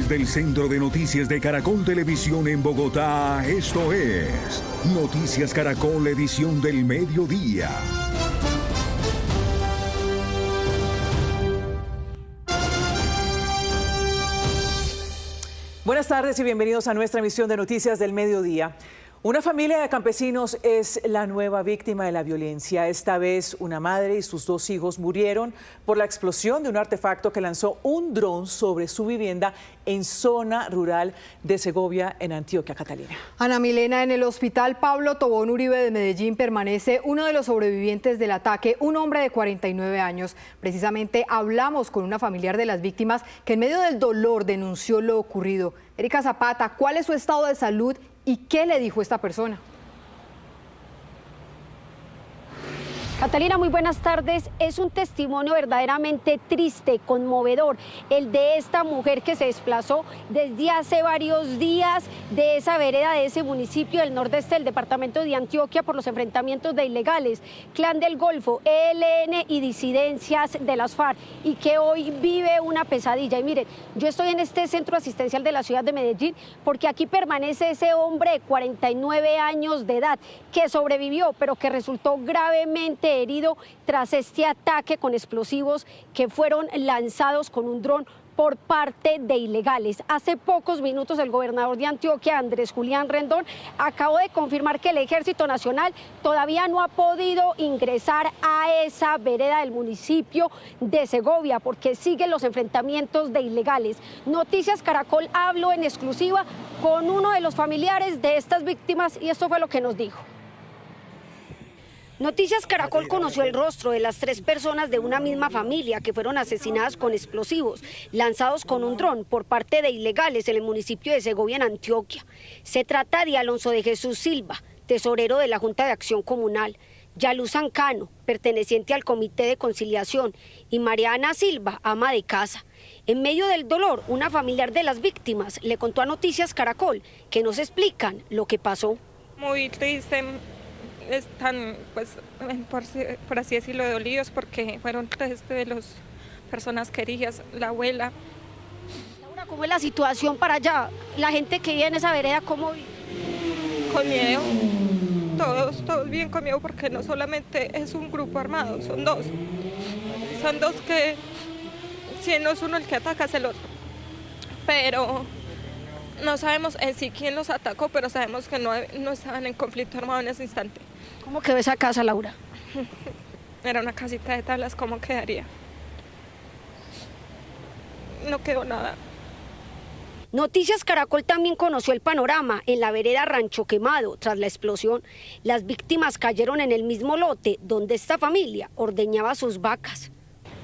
Desde el Centro de Noticias de Caracol Televisión en Bogotá, esto es Noticias Caracol, edición del mediodía. Buenas tardes y bienvenidos a nuestra emisión de Noticias del Mediodía. Una familia de campesinos es la nueva víctima de la violencia. Esta vez una madre y sus dos hijos murieron por la explosión de un artefacto que lanzó un dron sobre su vivienda en zona rural de Segovia, en Antioquia, Catalina. Ana Milena, en el hospital Pablo Tobón Uribe de Medellín permanece uno de los sobrevivientes del ataque, un hombre de 49 años. Precisamente hablamos con una familiar de las víctimas que en medio del dolor denunció lo ocurrido. Erika Zapata, ¿cuál es su estado de salud y qué le dijo esta persona? Catalina, muy buenas tardes. Es un testimonio verdaderamente triste, conmovedor, el de esta mujer que se desplazó desde hace varios días de esa vereda de ese municipio del nordeste del departamento de Antioquia por los enfrentamientos de ilegales, Clan del Golfo, ELN y disidencias de las FARC, y que hoy vive una pesadilla. Y miren, yo estoy en este centro asistencial de la ciudad de Medellín porque aquí permanece ese hombre de 49 años de edad que sobrevivió, pero que resultó gravemente herido tras este ataque con explosivos que fueron lanzados con un dron por parte de ilegales. Hace pocos minutos el gobernador de Antioquia, Andrés Julián Rendón, acabó de confirmar que el Ejército Nacional todavía no ha podido ingresar a esa vereda del municipio de Segovia porque siguen los enfrentamientos de ilegales. Noticias Caracol habló en exclusiva con uno de los familiares de estas víctimas y esto fue lo que nos dijo. Noticias Caracol conoció el rostro de las 3 personas de una misma familia que fueron asesinadas con explosivos lanzados con un dron por parte de ilegales en el municipio de Segovia, en Antioquia. Se trata de Alonso de Jesús Silva, tesorero de la Junta de Acción Comunal, Yaluz Ancano, perteneciente al Comité de Conciliación, y Mariana Silva, ama de casa. En medio del dolor, una familiar de las víctimas le contó a Noticias Caracol que nos explican lo que pasó. Muy triste. Están, pues, por así decirlo, dolidos porque fueron 3 de las personas queridas, la abuela. Laura, ¿cómo es la situación para allá? La gente que vive en esa vereda, ¿cómo vive? Con miedo, todos bien con miedo porque no solamente es un grupo armado, son dos que, si no es uno el que ataca, es el otro. Pero no sabemos en sí quién los atacó, pero sabemos que no estaban en conflicto armado en ese instante. ¿Cómo quedó esa casa, Laura? Era una casita de tablas, ¿cómo quedaría? No quedó nada. Noticias Caracol también conoció el panorama en la vereda Rancho Quemado. Tras la explosión, las víctimas cayeron en el mismo lote donde esta familia ordeñaba sus vacas.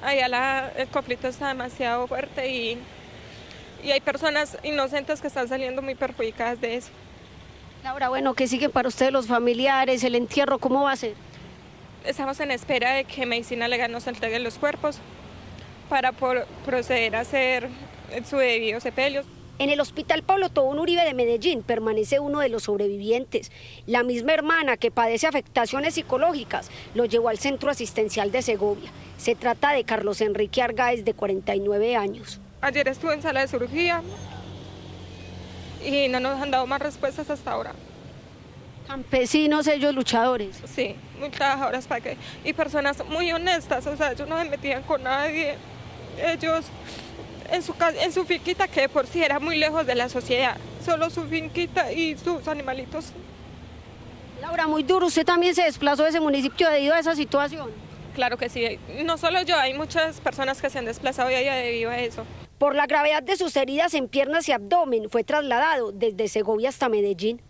Allá el conflicto está demasiado fuerte y hay personas inocentes que están saliendo muy perjudicadas de eso. Laura, bueno, ¿qué siguen para ustedes los familiares? ¿El entierro cómo va a ser? Estamos en espera de que Medicina Legal nos entregue los cuerpos para proceder a hacer su debido sepelio. En el hospital Pablo Tobón Uribe de Medellín permanece uno de los sobrevivientes. La misma hermana que padece afectaciones psicológicas lo llevó al centro asistencial de Segovia. Se trata de Carlos Enrique Argáez, de 49 años. Ayer estuve en sala de cirugía y no nos han dado más respuestas hasta ahora. Campesinos, ellos luchadores. Sí, muy trabajadoras y personas muy honestas, o sea, ellos no se metían con nadie. Ellos en su finquita, que de por sí era muy lejos de la sociedad, solo su finquita y sus animalitos. Laura, muy duro, ¿usted también se desplazó de ese municipio debido a esa situación? Claro que sí, no solo yo, hay muchas personas que se han desplazado debido a eso. Por la gravedad de sus heridas en piernas y abdomen, fue trasladado desde Segovia hasta Medellín.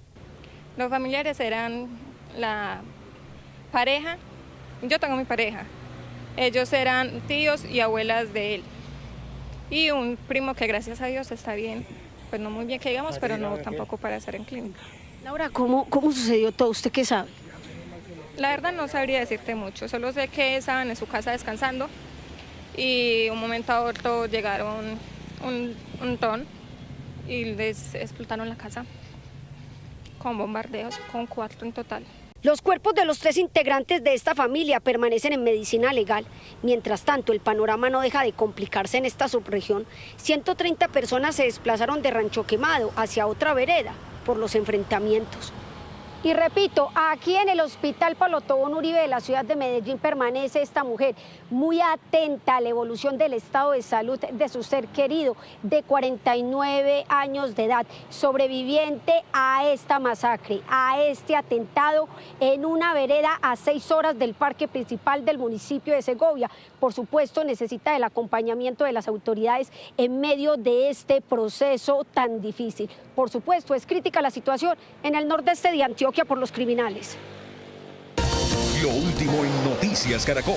Los familiares eran la pareja, yo tengo mi pareja, ellos eran tíos y abuelas de él. Y un primo que gracias a Dios está bien, pues no muy bien que digamos, pero no tampoco para estar en clínica. Laura, ¿cómo sucedió todo? ¿Usted qué sabe? La verdad no sabría decirte mucho, solo sé que estaban en su casa descansando y un momento a otro llegaron un dron y les explotaron la casa con bombardeos, con 4 en total. Los cuerpos de los 3 integrantes de esta familia permanecen en medicina legal. Mientras tanto, el panorama no deja de complicarse en esta subregión. 130 personas se desplazaron de Rancho Quemado hacia otra vereda por los enfrentamientos. Y repito, aquí en el Hospital Pablo Tobón Uribe de la ciudad de Medellín permanece esta mujer muy atenta a la evolución del estado de salud de su ser querido, de 49 años de edad, sobreviviente a esta masacre, a este atentado en una vereda a 6 horas del parque principal del municipio de Segovia. Por supuesto, necesita el acompañamiento de las autoridades en medio de este proceso tan difícil. Por supuesto, es crítica la situación en el nordeste de Antioquia por los criminales. Lo último en Noticias Caracol.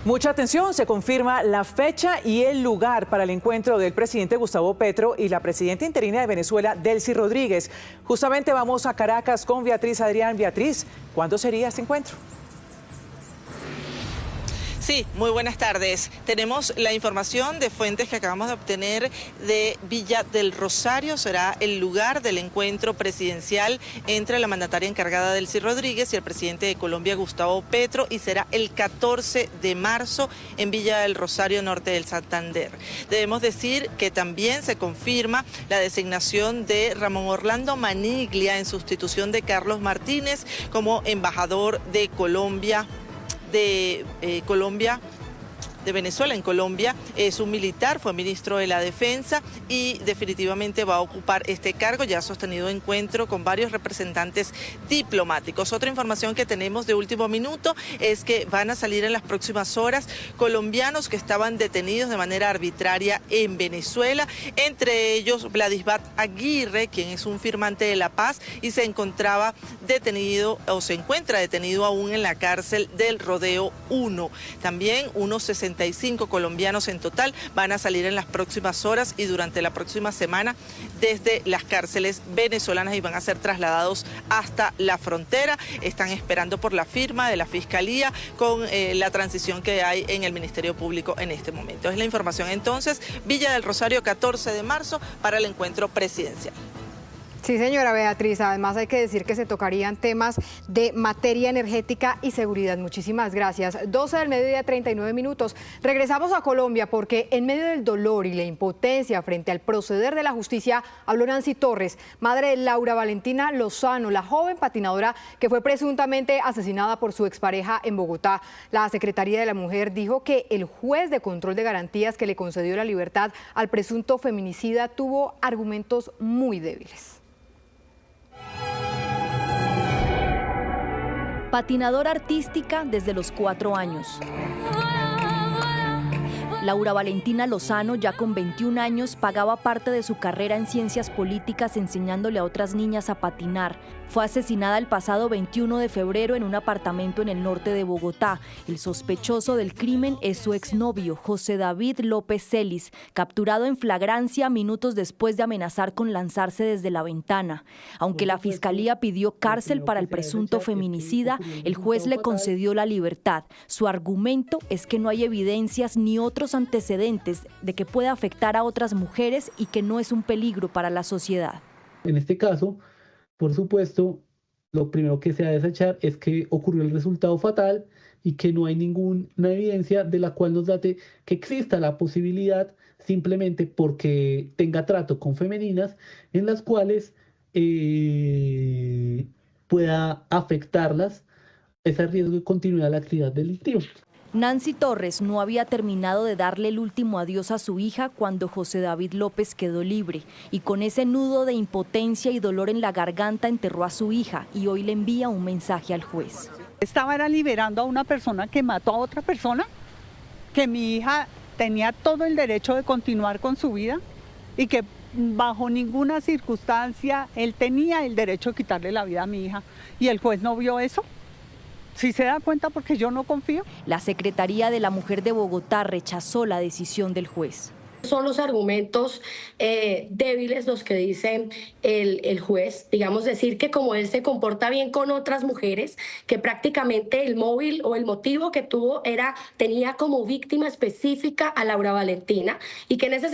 Mucha atención, se confirma la fecha y el lugar para el encuentro del presidente Gustavo Petro y la presidenta interina de Venezuela, Delcy Rodríguez. Justamente vamos a Caracas con Beatriz Adrián. Beatriz, ¿cuándo sería este encuentro? Sí, muy buenas tardes. Tenemos la información de fuentes que acabamos de obtener de Villa del Rosario. Será el lugar del encuentro presidencial entre la mandataria encargada Delcy Rodríguez y el presidente de Colombia, Gustavo Petro, y será el 14 de marzo en Villa del Rosario, norte del Santander. Debemos decir que también se confirma la designación de Ramón Orlando Maniglia en sustitución de Carlos Martínez como embajador de Colombia. De Venezuela en Colombia. Es un militar, fue ministro de la Defensa y definitivamente va a ocupar este cargo. Ya ha sostenido encuentro con varios representantes diplomáticos. Otra información que tenemos de último minuto es que van a salir en las próximas horas colombianos que estaban detenidos de manera arbitraria en Venezuela, entre ellos Vladisbat Aguirre, quien es un firmante de la paz y se encontraba detenido o se encuentra detenido aún en la cárcel del Rodeo 1. También unos 65 colombianos en total van a salir en las próximas horas y durante la próxima semana desde las cárceles venezolanas y van a ser trasladados hasta la frontera. Están esperando por la firma de la Fiscalía con la transición que hay en el Ministerio Público en este momento. Es la información entonces, Villa del Rosario, 14 de marzo para el encuentro presidencial. Sí, señora Beatriz, además hay que decir que se tocarían temas de materia energética y seguridad. Muchísimas gracias. 12 del mediodía, 39 minutos. Regresamos a Colombia porque en medio del dolor y la impotencia frente al proceder de la justicia, habló Nancy Torres, madre de Laura Valentina Lozano, la joven patinadora que fue presuntamente asesinada por su expareja en Bogotá. La Secretaría de la Mujer dijo que el juez de control de garantías que le concedió la libertad al presunto feminicida tuvo argumentos muy débiles. Patinadora artística desde los 4 años. Laura Valentina Lozano, ya con 21 años, pagaba parte de su carrera en ciencias políticas enseñándole a otras niñas a patinar. Fue asesinada el pasado 21 de febrero en un apartamento en el norte de Bogotá. El sospechoso del crimen es su exnovio, José David López Celis, capturado en flagrancia minutos después de amenazar con lanzarse desde la ventana. Aunque la Fiscalía pidió cárcel para el presunto feminicida, el juez le concedió la libertad. Su argumento es que no hay evidencias ni otros antecedentes de que pueda afectar a otras mujeres y que no es un peligro para la sociedad. En este caso, por supuesto, lo primero que se ha de desechar es que ocurrió el resultado fatal y que no hay ninguna evidencia de la cual nos date que exista la posibilidad, simplemente porque tenga trato con femeninas, en las cuales pueda afectarlas ese riesgo de continuidad de la actividad delictiva. Nancy Torres no había terminado de darle el último adiós a su hija cuando José David López quedó libre y con ese nudo de impotencia y dolor en la garganta enterró a su hija y hoy le envía un mensaje al juez. Estaba liberando a una persona que mató a otra persona, que mi hija tenía todo el derecho de continuar con su vida y que bajo ninguna circunstancia él tenía el derecho de quitarle la vida a mi hija y el juez no vio eso. ¿Sí se da cuenta? Porque yo no confío. La Secretaría de la Mujer de Bogotá rechazó la decisión del juez. Son los argumentos débiles los que dice el juez, digamos, decir que como él se comporta bien con otras mujeres, que prácticamente el móvil o el motivo que tuvo tenía como víctima específica a Laura Valentina, y que en ese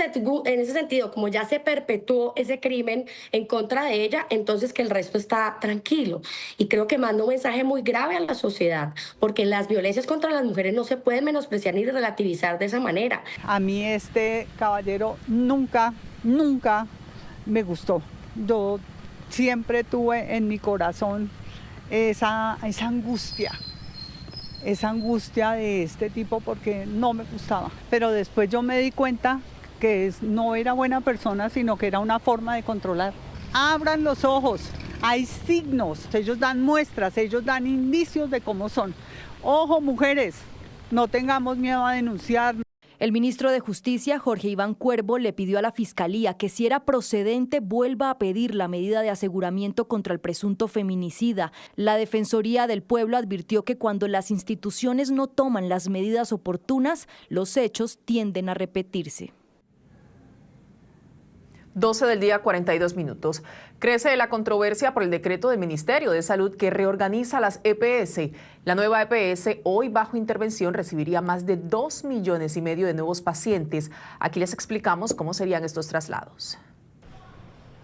sentido, como ya se perpetuó ese crimen en contra de ella, entonces que el resto está tranquilo. Y creo que manda un mensaje muy grave a la sociedad, porque las violencias contra las mujeres no se pueden menospreciar ni relativizar de esa manera. A mí este caballero nunca me gustó. Yo siempre tuve en mi corazón esa angustia de este tipo, porque no me gustaba. Pero después yo me di cuenta que no era buena persona, sino que era una forma de controlar. Abran los ojos, hay signos, ellos dan muestras, ellos dan indicios de cómo son. Ojo, mujeres, no tengamos miedo a denunciar. El ministro de Justicia, Jorge Iván Cuervo, le pidió a la Fiscalía que, si era procedente, vuelva a pedir la medida de aseguramiento contra el presunto feminicida. La Defensoría del Pueblo advirtió que cuando las instituciones no toman las medidas oportunas, los hechos tienden a repetirse. 12 del día, 42 minutos. Crece la controversia por el decreto del Ministerio de Salud que reorganiza las EPS. La nueva EPS, hoy bajo intervención, recibiría más de 2,5 millones de nuevos pacientes. Aquí les explicamos cómo serían estos traslados.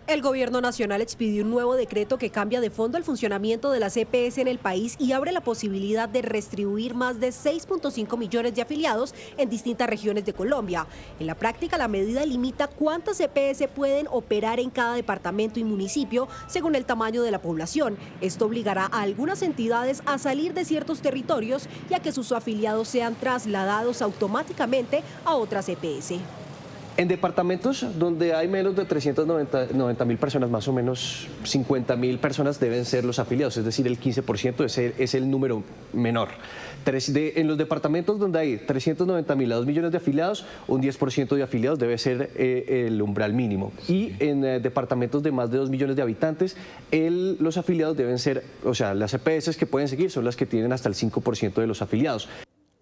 El Gobierno Nacional expidió un nuevo decreto que cambia de fondo el funcionamiento de las EPS en el país y abre la posibilidad de redistribuir más de 6,5 millones de afiliados en distintas regiones de Colombia. En la práctica, la medida limita cuántas EPS pueden operar en cada departamento y municipio según el tamaño de la población. Esto obligará a algunas entidades a salir de ciertos territorios y a que sus afiliados sean trasladados automáticamente a otras EPS. En departamentos donde hay menos de 390.000 personas, más o menos 50.000 personas deben ser los afiliados, es decir, el 15% es el número menor. En los departamentos donde hay 390.000 a 2 millones de afiliados, un 10% de afiliados debe ser el umbral mínimo. Y en departamentos de más de 2 millones de habitantes, los afiliados deben ser, o sea, las EPS que pueden seguir son las que tienen hasta el 5% de los afiliados.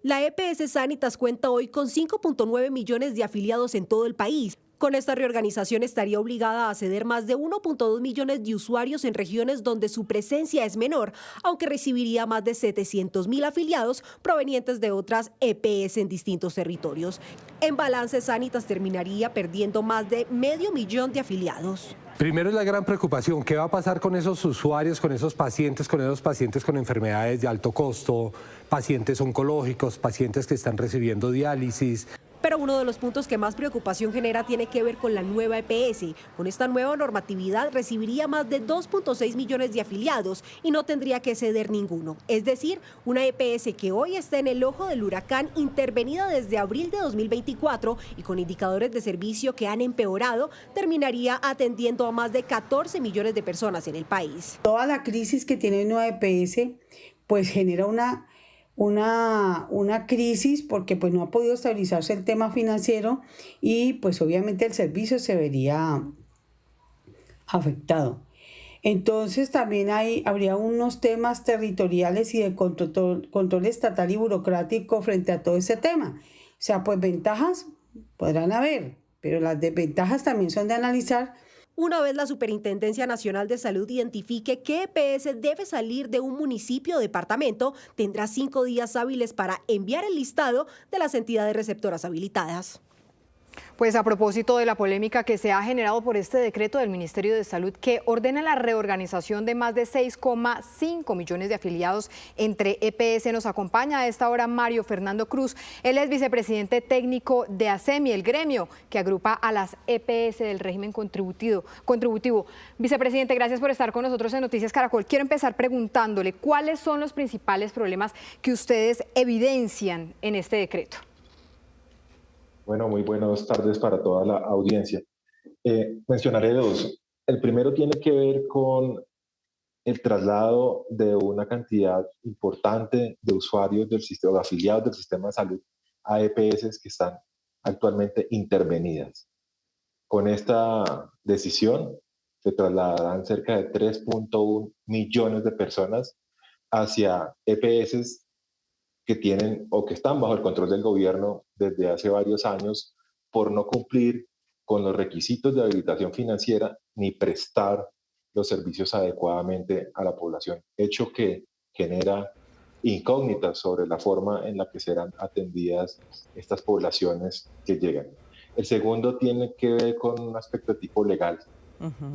La EPS Sanitas cuenta hoy con 5,9 millones de afiliados en todo el país. Con esta reorganización estaría obligada a ceder más de 1,2 millones de usuarios en regiones donde su presencia es menor, aunque recibiría más de 700.000 afiliados provenientes de otras EPS en distintos territorios. En balance, Sanitas terminaría perdiendo más de 500.000 de afiliados. Primero es la gran preocupación, ¿qué va a pasar con esos usuarios, con esos pacientes con enfermedades de alto costo, pacientes oncológicos, pacientes que están recibiendo diálisis? Pero uno de los puntos que más preocupación genera tiene que ver con la nueva EPS. Con esta nueva normatividad recibiría más de 2,6 millones de afiliados y no tendría que ceder ninguno. Es decir, una EPS que hoy está en el ojo del huracán, intervenida desde abril de 2024 y con indicadores de servicio que han empeorado, terminaría atendiendo a más de 14 millones de personas en el país. Toda la crisis que tiene una EPS pues genera una crisis porque pues no ha podido estabilizarse el tema financiero y pues obviamente el servicio se vería afectado. Entonces también habría unos temas territoriales y de control estatal y burocrático frente a todo ese tema. O sea, pues ventajas podrán haber, pero las desventajas también son de analizar. Una vez la Superintendencia Nacional de Salud identifique qué EPS debe salir de un municipio o departamento, tendrá 5 días hábiles para enviar el listado de las entidades receptoras habilitadas. Pues a propósito de la polémica que se ha generado por este decreto del Ministerio de Salud que ordena la reorganización de más de 6,5 millones de afiliados entre EPS, nos acompaña a esta hora Mario Fernando Cruz. Él es vicepresidente técnico de ASEMI, el gremio que agrupa a las EPS del régimen contributivo. Vicepresidente, gracias por estar con nosotros en Noticias Caracol. Quiero empezar preguntándole cuáles son los principales problemas que ustedes evidencian en este decreto. Bueno, muy buenas tardes para toda la audiencia. Mencionaré dos. El primero tiene que ver con el traslado de una cantidad importante de usuarios del sistema, de afiliados del sistema de salud a EPS que están actualmente intervenidas. Con esta decisión se trasladarán cerca de 3,1 millones de personas hacia EPS que tienen o que están bajo el control del gobierno desde hace varios años por no cumplir con los requisitos de habilitación financiera ni prestar los servicios adecuadamente a la población, hecho que genera incógnitas sobre la forma en la que serán atendidas estas poblaciones que llegan. El segundo tiene que ver con un aspecto de tipo legal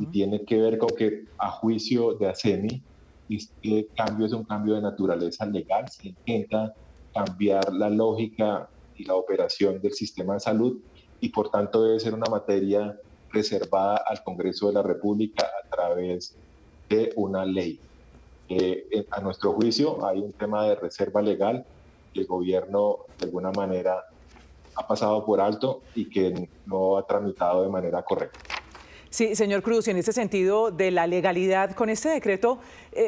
y tiene que ver con que, a juicio de ASEMI, este cambio es un cambio de naturaleza legal. Se intenta cambiar la lógica y la operación del sistema de salud y por tanto debe ser una materia reservada al Congreso de la República a través de una ley. A nuestro juicio hay un tema de reserva legal que el gobierno de alguna manera ha pasado por alto y que no ha tramitado de manera correcta. Sí, señor Cruz, en este sentido de la legalidad, con este decreto,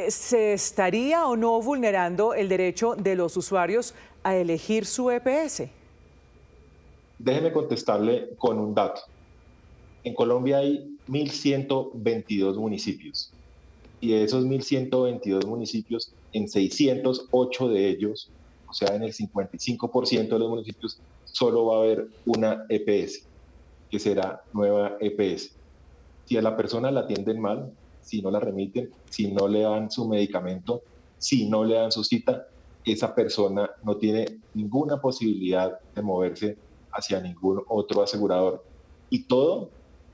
¿se estaría o no vulnerando el derecho de los usuarios a elegir su EPS? Déjeme contestarle con un dato. En Colombia hay 1.122 municipios y de esos 1.122 municipios, en 608 de ellos, o sea, en el 55% de los municipios, solo va a haber una EPS, que será nueva EPS. Si a la persona la atienden mal, si no la remiten, si no le dan su medicamento, si no le dan su cita, esa persona no tiene ninguna posibilidad de moverse hacia ningún otro asegurador. Y todo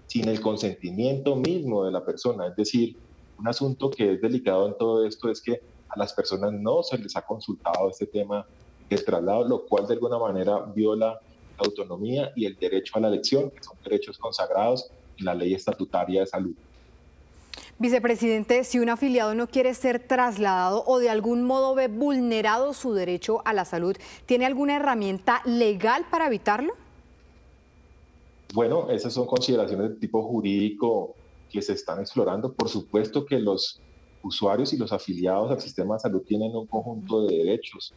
sin el consentimiento mismo de la persona. Es decir, un asunto que es delicado en todo esto es que a las personas no se les ha consultado este tema del traslado, lo cual de alguna manera viola la autonomía y el derecho a la elección, que son derechos consagrados en la ley estatutaria de salud. Vicepresidente, si un afiliado no quiere ser trasladado o de algún modo ve vulnerado su derecho a la salud, ¿tiene alguna herramienta legal para evitarlo? Bueno, esas son consideraciones de tipo jurídico que se están explorando. Por supuesto que los usuarios y los afiliados al sistema de salud tienen un conjunto de derechos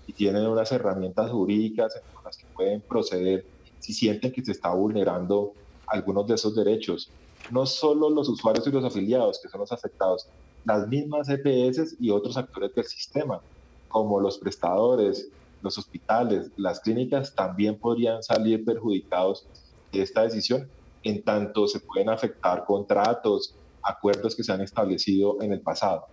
y tienen unas herramientas jurídicas con las que pueden proceder si sienten que se está vulnerando algunos de esos derechos. No solo los usuarios y los afiliados, que son los afectados, las mismas EPS y otros actores del sistema, como los prestadores, los hospitales, las clínicas, también podrían salir perjudicados de esta decisión, en tanto se pueden afectar contratos, acuerdos que se han establecido en el pasado.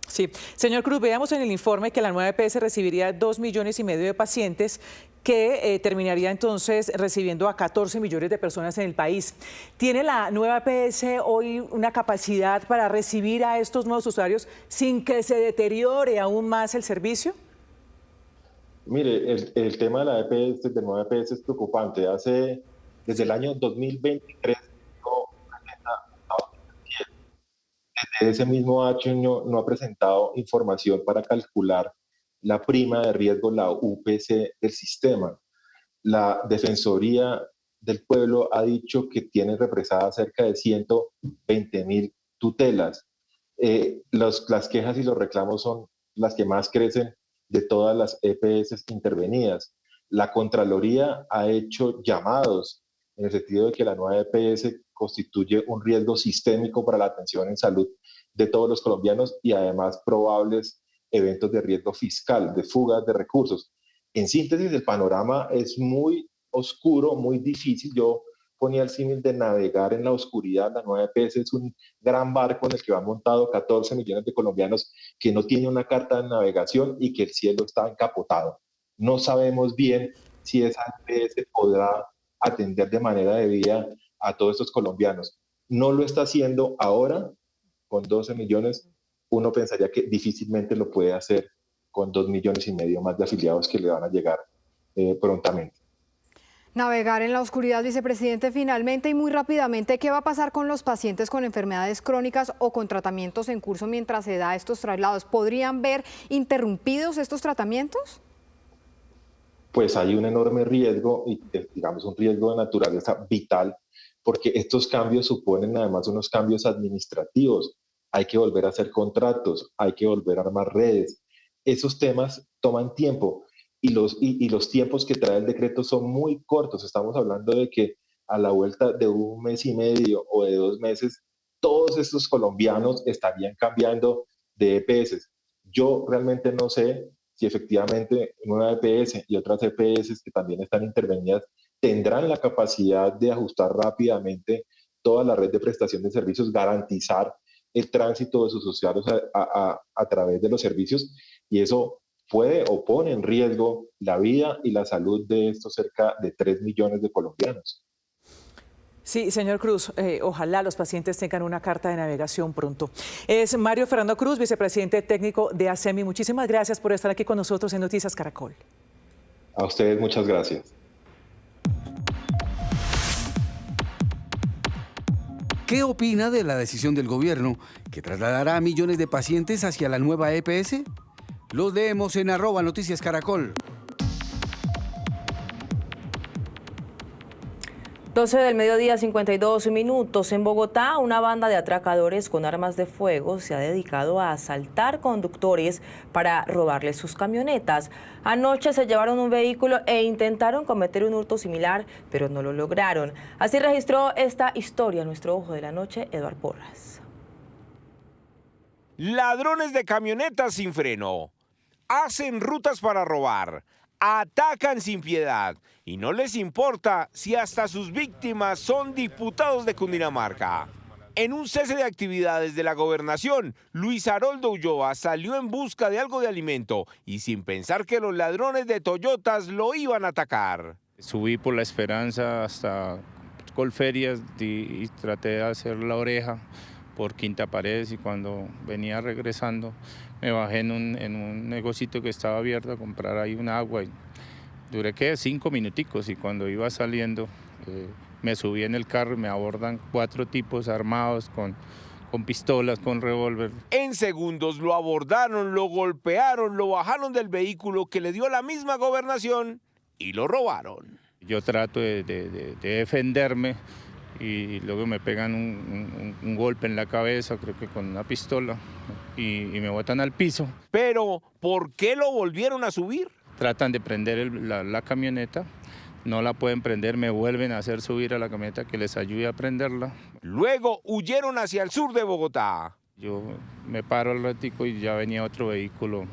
Sí. Señor Cruz, veamos en el informe que la nueva EPS recibiría 2,5 millones de pacientes que terminaría entonces recibiendo a 14 millones de personas en el país. ¿Tiene la nueva EPS hoy una capacidad para recibir a estos nuevos usuarios sin que se deteriore aún más el servicio? Mire, el tema de la EPS, de nueva EPS, es preocupante. Desde el año 2023, desde ese mismo año no ha presentado información para calcular la prima de riesgo, la UPC del sistema. La Defensoría del Pueblo ha dicho que tiene represadas cerca de 120.000 tutelas. Las quejas y los reclamos son las que más crecen de todas las EPS intervenidas. La Contraloría ha hecho llamados en el sentido de que la nueva EPS constituye un riesgo sistémico para la atención en salud de todos los colombianos y además probables eventos de riesgo fiscal, de fugas de recursos. En síntesis, el panorama es muy oscuro, muy difícil. Yo ponía el símil de navegar en la oscuridad. La nueva EPS es un gran barco en el que van montado 14 millones de colombianos que no tiene una carta de navegación y que el cielo está encapotado. No sabemos bien si esa EPS podrá atender de manera debida a todos estos colombianos. No lo está haciendo ahora con 12 millones. Uno pensaría que difícilmente lo puede hacer con 2,5 millones más de afiliados que le van a llegar prontamente. Navegar en la oscuridad, vicepresidente, finalmente y muy rápidamente, ¿qué va a pasar con los pacientes con enfermedades crónicas o con tratamientos en curso mientras se da estos traslados? ¿Podrían ver interrumpidos estos tratamientos? Pues hay un enorme riesgo, y digamos un riesgo de naturaleza vital, porque estos cambios suponen además unos cambios administrativos. Hay que volver a hacer contratos, hay que volver a armar redes. Esos temas toman tiempo y los tiempos que trae el decreto son muy cortos. Estamos hablando de que a la vuelta de 1 mes y medio o de 2 meses, todos estos colombianos estarían cambiando de EPS. Yo realmente no sé si efectivamente una EPS y otras EPS que también están intervenidas tendrán la capacidad de ajustar rápidamente toda la red de prestación de servicios, garantizar el tránsito de sus usuarios a través de los servicios, y eso puede o pone en riesgo la vida y la salud de estos cerca de 3 millones de colombianos. Sí, señor Cruz, ojalá los pacientes tengan una carta de navegación pronto. Es Mario Fernando Cruz, vicepresidente técnico de ASEMI. Muchísimas gracias por estar aquí con nosotros en Noticias Caracol. A ustedes muchas gracias. ¿Qué opina de la decisión del gobierno que trasladará a millones de pacientes hacia la nueva EPS? Los leemos en @noticiascaracol. 12 del mediodía, 52 minutos. En Bogotá, una banda de atracadores con armas de fuego se ha dedicado a asaltar conductores para robarles sus camionetas. Anoche se llevaron un vehículo e intentaron cometer un hurto similar, pero no lo lograron. Así registró esta historia nuestro ojo de la noche, Eduardo Porras. Ladrones de camionetas sin freno. Hacen rutas para robar. Atacan sin piedad y no les importa si hasta sus víctimas son diputados de Cundinamarca. En un cese de actividades de la gobernación, Luis Haroldo Ulloa salió en busca de algo de alimento y sin pensar que los ladrones de Toyotas lo iban a atacar. Subí por La Esperanza hasta Colferias y traté de hacer la oreja por Quinta Paredes, y cuando venía regresando me bajé en un negocito que estaba abierto a comprar ahí un agua y duré 5 minuticos, y cuando iba saliendo me subí en el carro y me abordan 4 tipos armados con pistolas, con revólver. En segundos lo abordaron, lo golpearon, lo bajaron del vehículo que le dio la misma gobernación y lo robaron. Yo trato de defenderme y luego me pegan un golpe en la cabeza, creo que con una pistola, y me botan al piso. Pero, ¿por qué lo volvieron a subir? Tratan de prender la camioneta, no la pueden prender, me vuelven a hacer subir a la camioneta que les ayude a prenderla. Luego huyeron hacia el sur de Bogotá. Yo me paro al ratico y ya venía otro vehículo,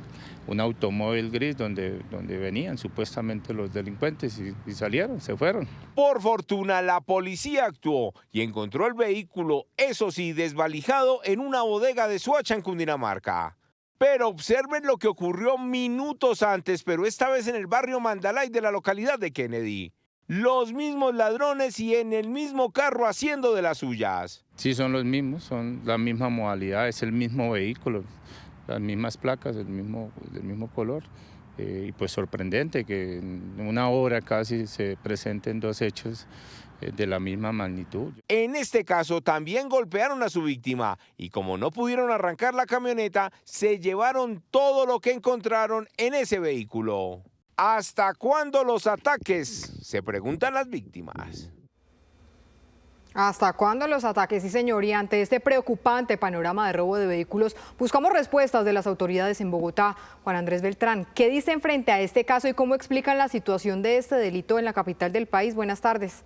un automóvil gris donde venían supuestamente los delincuentes y salieron, se fueron. Por fortuna la policía actuó y encontró el vehículo, eso sí, desvalijado en una bodega de Soacha en Cundinamarca. Pero observen lo que ocurrió minutos antes, pero esta vez en el barrio Mandalay de la localidad de Kennedy. Los mismos ladrones y en el mismo carro haciendo de las suyas. Sí, son los mismos, son la misma modalidad, es el mismo vehículo, las mismas placas, del mismo color. Y pues sorprendente que en una hora casi se presenten 2 hechos de la misma magnitud. En este caso también golpearon a su víctima y como no pudieron arrancar la camioneta, se llevaron todo lo que encontraron en ese vehículo. ¿Hasta cuándo los ataques?, se preguntan las víctimas. ¿Hasta cuándo los ataques? Sí, señor, y ante este preocupante panorama de robo de vehículos, buscamos respuestas de las autoridades en Bogotá. Juan Andrés Beltrán, ¿qué dicen frente a este caso y cómo explican la situación de este delito en la capital del país? Buenas tardes.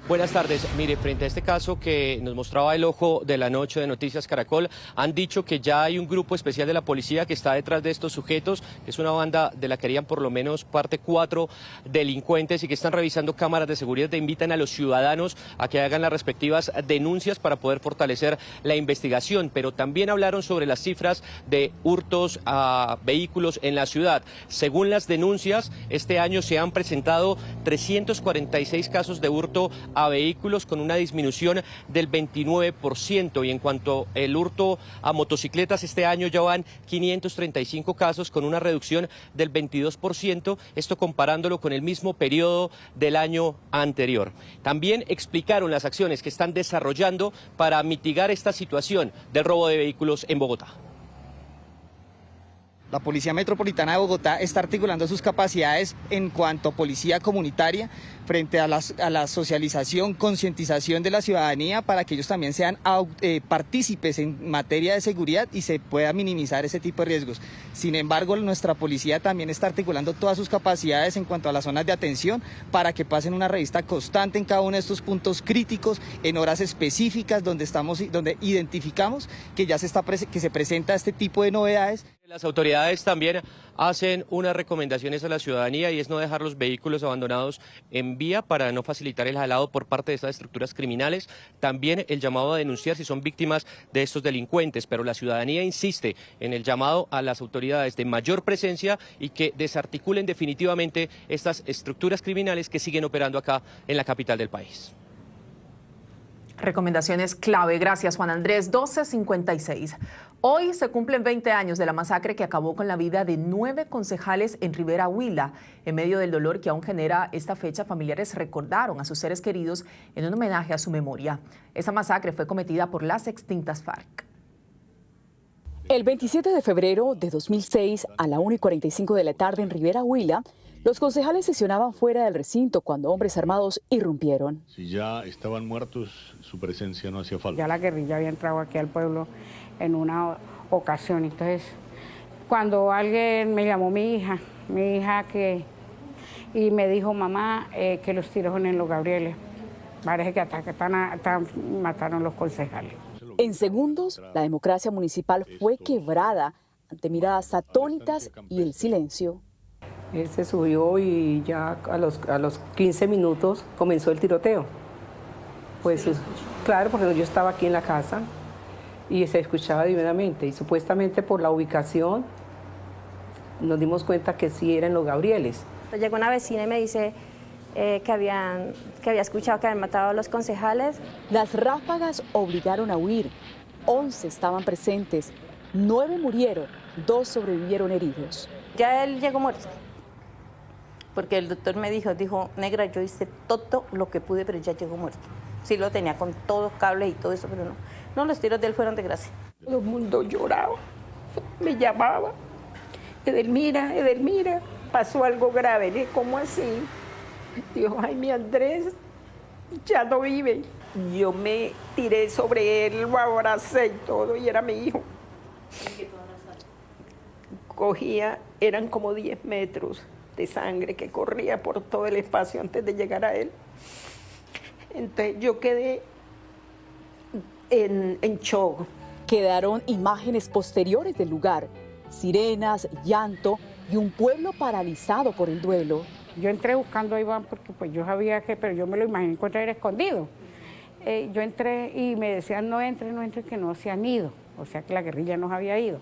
Buenas tardes. Mire, frente a este caso que nos mostraba el ojo de la noche de Noticias Caracol, han dicho que ya hay un grupo especial de la policía que está detrás de estos sujetos, que es una banda de la que harían por lo menos parte 4 delincuentes y que están revisando cámaras de seguridad. Invitan a los ciudadanos a que hagan las respectivas denuncias para poder fortalecer la investigación, pero también hablaron sobre las cifras de hurtos a vehículos en la ciudad. Según las denuncias, este año se han presentado 346 casos de hurto a vehículos con una disminución del 29%, y en cuanto al hurto a motocicletas, este año ya van 535 casos con una reducción del 22%, esto comparándolo con el mismo periodo del año anterior. También explicaron las acciones que están desarrollando para mitigar esta situación del robo de vehículos en Bogotá. La Policía Metropolitana de Bogotá está articulando sus capacidades en cuanto a policía comunitaria frente a la socialización, concientización de la ciudadanía para que ellos también sean partícipes en materia de seguridad y se pueda minimizar ese tipo de riesgos. Sin embargo, nuestra policía también está articulando todas sus capacidades en cuanto a las zonas de atención para que pasen una revista constante en cada uno de estos puntos críticos en horas específicas donde identificamos que ya que se presenta este tipo de novedades. Las autoridades también hacen unas recomendaciones a la ciudadanía y es no dejar los vehículos abandonados en vía para no facilitar el jalado por parte de estas estructuras criminales. También el llamado a denunciar si son víctimas de estos delincuentes, pero la ciudadanía insiste en el llamado a las autoridades de mayor presencia y que desarticulen definitivamente estas estructuras criminales que siguen operando acá en la capital del país. Recomendaciones clave. Gracias, Juan Andrés. 12:56. Hoy se cumplen 20 años de la masacre que acabó con la vida de 9 concejales en Rivera Huila. En medio del dolor que aún genera esta fecha, familiares recordaron a sus seres queridos en un homenaje a su memoria. Esa masacre fue cometida por las extintas FARC. El 27 de febrero de 2006, a la 1:45 de la tarde en Rivera Huila, los concejales sesionaban fuera del recinto cuando hombres armados irrumpieron. Si ya estaban muertos, su presencia no hacía falta. Ya la guerrilla había entrado aquí al pueblo en una ocasión. Entonces, cuando alguien me llamó mi hija y me dijo, mamá, que los tiros son en los Gabrieles. Parece que mataron los concejales. En segundos, la democracia municipal fue quebrada ante miradas atónitas y el silencio. Él se subió y ya a los 15 minutos comenzó el tiroteo. Pues claro, porque yo estaba aquí en la casa y se escuchaba divinamente. Y supuestamente por la ubicación nos dimos cuenta que sí eran los Gabrieles. Llegó una vecina y me dice que había escuchado que habían matado a los concejales. Las ráfagas obligaron a huir. 11 estaban presentes, 9 murieron, 2 sobrevivieron heridos. Ya él llegó muerto. Porque el doctor me dijo, negra, yo hice todo lo que pude, pero ya llegó muerto. Sí lo tenía con todos cables y todo eso, pero no. No, los tiros de él fueron de gracia. Todo el mundo lloraba, me llamaba. Edelmira, Edelmira, pasó algo grave. Le dije, ¿cómo así? Dijo, ay, mi Andrés ya no vive. Yo me tiré sobre él, lo abracé y todo, y era mi hijo. Cogía, eran como 10 metros de sangre que corría por todo el espacio antes de llegar a él. Entonces yo quedé en shock. Quedaron imágenes posteriores del lugar, sirenas, llanto y un pueblo paralizado por el duelo. Yo entré buscando a Iván porque pues yo sabía que, pero yo me lo imaginé encontrar escondido. Yo entré y me decían no entre, que no se han ido, o sea que la guerrilla nos había ido.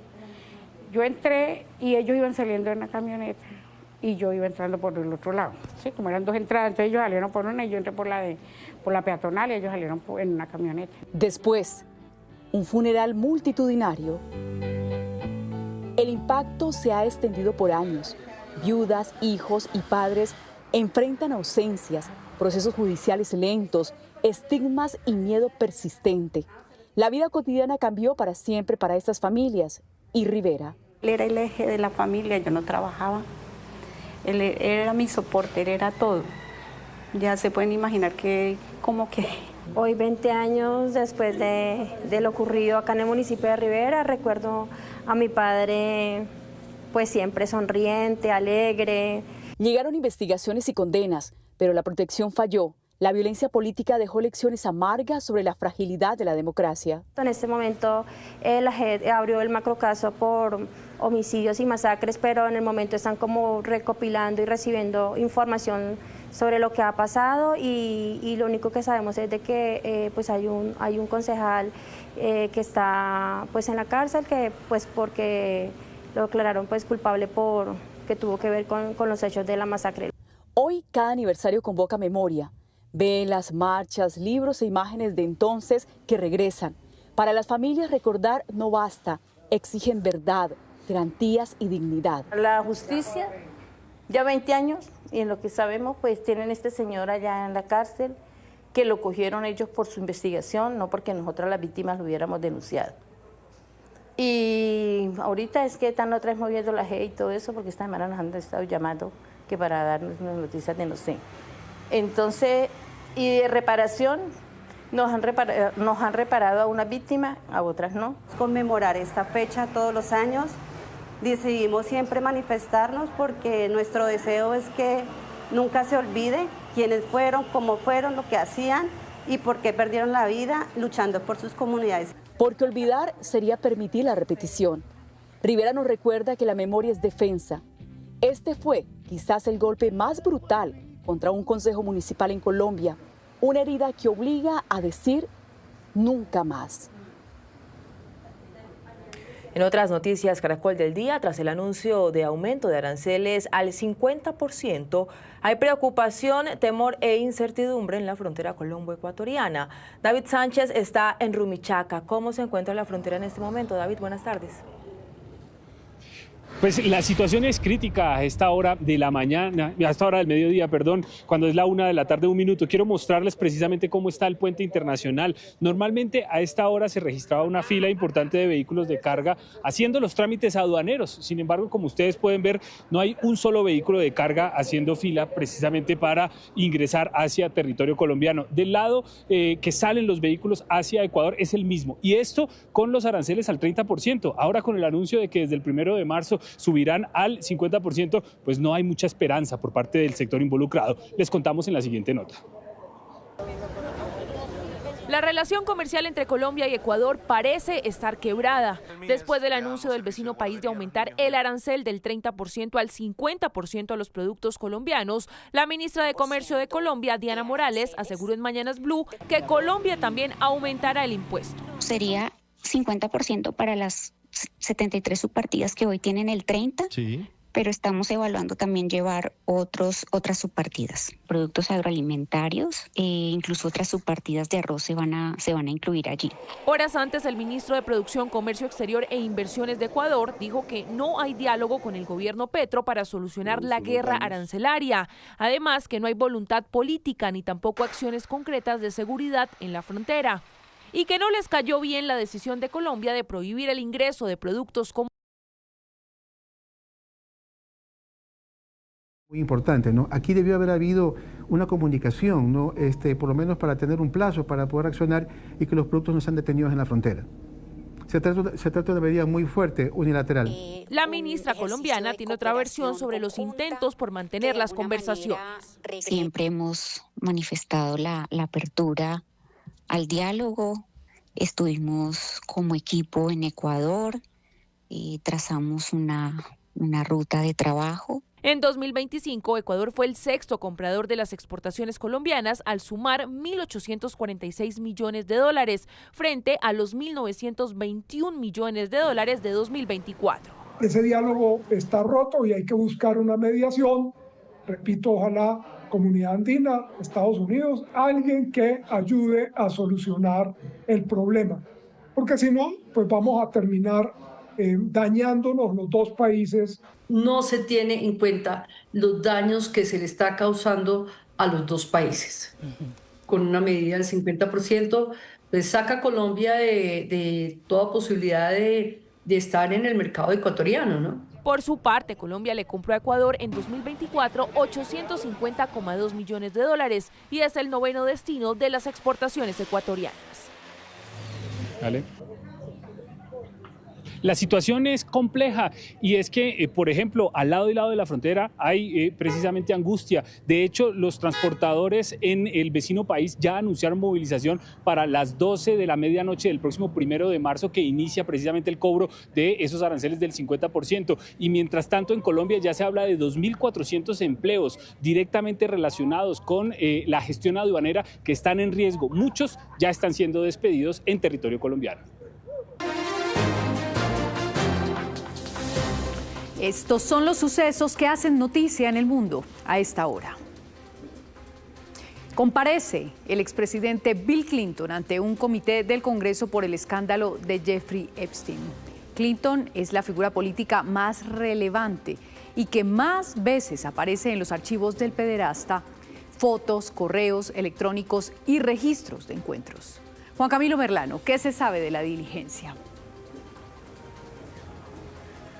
Yo entré y ellos iban saliendo en la camioneta y yo iba entrando por el otro lado. Sí, como eran dos entradas, entonces ellos salieron por una y yo entré por la peatonal y ellos salieron en una camioneta. Después, un funeral multitudinario. El impacto se ha extendido por años. Viudas, hijos y padres enfrentan ausencias, procesos judiciales lentos, estigmas y miedo persistente. La vida cotidiana cambió para siempre para estas familias y Rivera. Él era el eje de la familia, yo no trabajaba. Él era mi soporte, él era todo. Ya se pueden imaginar que como que... Hoy, 20 años después de lo ocurrido acá en el municipio de Rivera, recuerdo a mi padre pues siempre sonriente, alegre. Llegaron investigaciones y condenas, pero la protección falló. La violencia política dejó lecciones amargas sobre la fragilidad de la democracia. En este momento la JEP abrió el macrocaso por homicidios y masacres, pero en el momento están como recopilando y recibiendo información sobre lo que ha pasado y lo único que sabemos es de que pues hay un concejal que está pues en la cárcel que pues porque lo declararon pues culpable por que tuvo que ver con los hechos de la masacre. Hoy cada aniversario convoca memoria. Velas, marchas, libros e imágenes de entonces que regresan. Para las familias recordar no basta, exigen verdad, garantías y dignidad. La justicia, ya 20 años, y en lo que sabemos, pues tienen este señor allá en la cárcel, que lo cogieron ellos por su investigación, no porque nosotras las víctimas lo hubiéramos denunciado. Y ahorita es que están otra vez moviendo la G y todo eso, porque esta semana nos han estado llamando que para darnos noticias de no sé. Entonces, y de reparación, nos han reparado a una víctima, a otras no. Conmemorar esta fecha todos los años, decidimos siempre manifestarnos porque nuestro deseo es que nunca se olvide quiénes fueron, cómo fueron, lo que hacían y por qué perdieron la vida luchando por sus comunidades. Porque olvidar sería permitir la repetición. Rivera nos recuerda que la memoria es defensa. Este fue quizás el golpe más brutal contra un consejo municipal en Colombia, una herida que obliga a decir nunca más. En otras noticias, Caracol del día, tras el anuncio de aumento de aranceles al 50%, hay preocupación, temor e incertidumbre en la frontera colombo-ecuatoriana. David Sánchez está en Rumichaca. ¿Cómo se encuentra la frontera en este momento? David, buenas tardes. Pues la situación es crítica a esta hora de la mañana, a esta hora del mediodía, perdón, cuando es la 1 de la tarde, 1 minuto. Quiero mostrarles precisamente cómo está el puente internacional. Normalmente a esta hora se registraba una fila importante de vehículos de carga haciendo los trámites aduaneros. Sin embargo, como ustedes pueden ver, no hay un solo vehículo de carga haciendo fila precisamente para ingresar hacia territorio colombiano. Del lado que salen los vehículos hacia Ecuador es el mismo. Y esto con los aranceles al 30%. Ahora con el anuncio de que desde el 1 de marzo subirán al 50%, pues no hay mucha esperanza por parte del sector involucrado. Les contamos en la siguiente nota. La relación comercial entre Colombia y Ecuador parece estar quebrada. Después del anuncio del vecino país de aumentar el arancel del 30% al 50% a los productos colombianos, la ministra de Comercio de Colombia, Diana Morales, aseguró en Mañanas Blue que Colombia también aumentará el impuesto. Sería 50% para las 73 subpartidas que hoy tienen el 30%, sí, pero estamos evaluando también llevar otras subpartidas, productos agroalimentarios, incluso otras subpartidas de arroz se van a incluir allí. Horas antes, el ministro de Producción, Comercio Exterior e Inversiones de Ecuador dijo que no hay diálogo con el gobierno Petro para solucionar la guerra arancelaria. Además, que no hay voluntad política ni tampoco acciones concretas de seguridad en la frontera. Y que no les cayó bien la decisión de Colombia de prohibir el ingreso de productos como... Muy importante, ¿no? Aquí debió haber habido una comunicación, ¿no? Por lo menos para tener un plazo para poder accionar y que los productos no sean detenidos en la frontera. Se trata de una medida muy fuerte, unilateral. La ministra colombiana tiene otra versión sobre los intentos por mantener las conversaciones. Siempre hemos manifestado la apertura al diálogo, estuvimos como equipo en Ecuador, trazamos una ruta de trabajo. En 2025, Ecuador fue el sexto comprador de las exportaciones colombianas al sumar 1.846 millones de dólares frente a los 1.921 millones de dólares de 2024. Ese diálogo está roto y hay que buscar una mediación. Repito, ojalá Comunidad Andina, Estados Unidos, alguien que ayude a solucionar el problema. Porque si no, pues vamos a terminar dañándonos los dos países. No se tiene en cuenta los daños que se le está causando a los dos países. Con una medida del 50%, pues saca a Colombia de toda posibilidad de estar en el mercado ecuatoriano, ¿no? Por su parte, Colombia le compró a Ecuador en 2024 850,2 millones de dólares y es el 9º destino de las exportaciones ecuatorianas. Vale. La situación es compleja y es que, por ejemplo, al lado y lado de la frontera hay precisamente angustia. De hecho, los transportadores en el vecino país ya anunciaron movilización para las 12 de la medianoche del próximo 1 de marzo, que inicia precisamente el cobro de esos aranceles del 50%. Y mientras tanto, en Colombia ya se habla de 2.400 empleos directamente relacionados con la gestión aduanera que están en riesgo. Muchos ya están siendo despedidos en territorio colombiano. Estos son los sucesos que hacen noticia en el mundo a esta hora. Comparece el expresidente Bill Clinton ante un comité del Congreso por el escándalo de Jeffrey Epstein. Clinton es la figura política más relevante y que más veces aparece en los archivos del pederasta, fotos, correos electrónicos y registros de encuentros. Juan Camilo Merlano, ¿qué se sabe de la diligencia?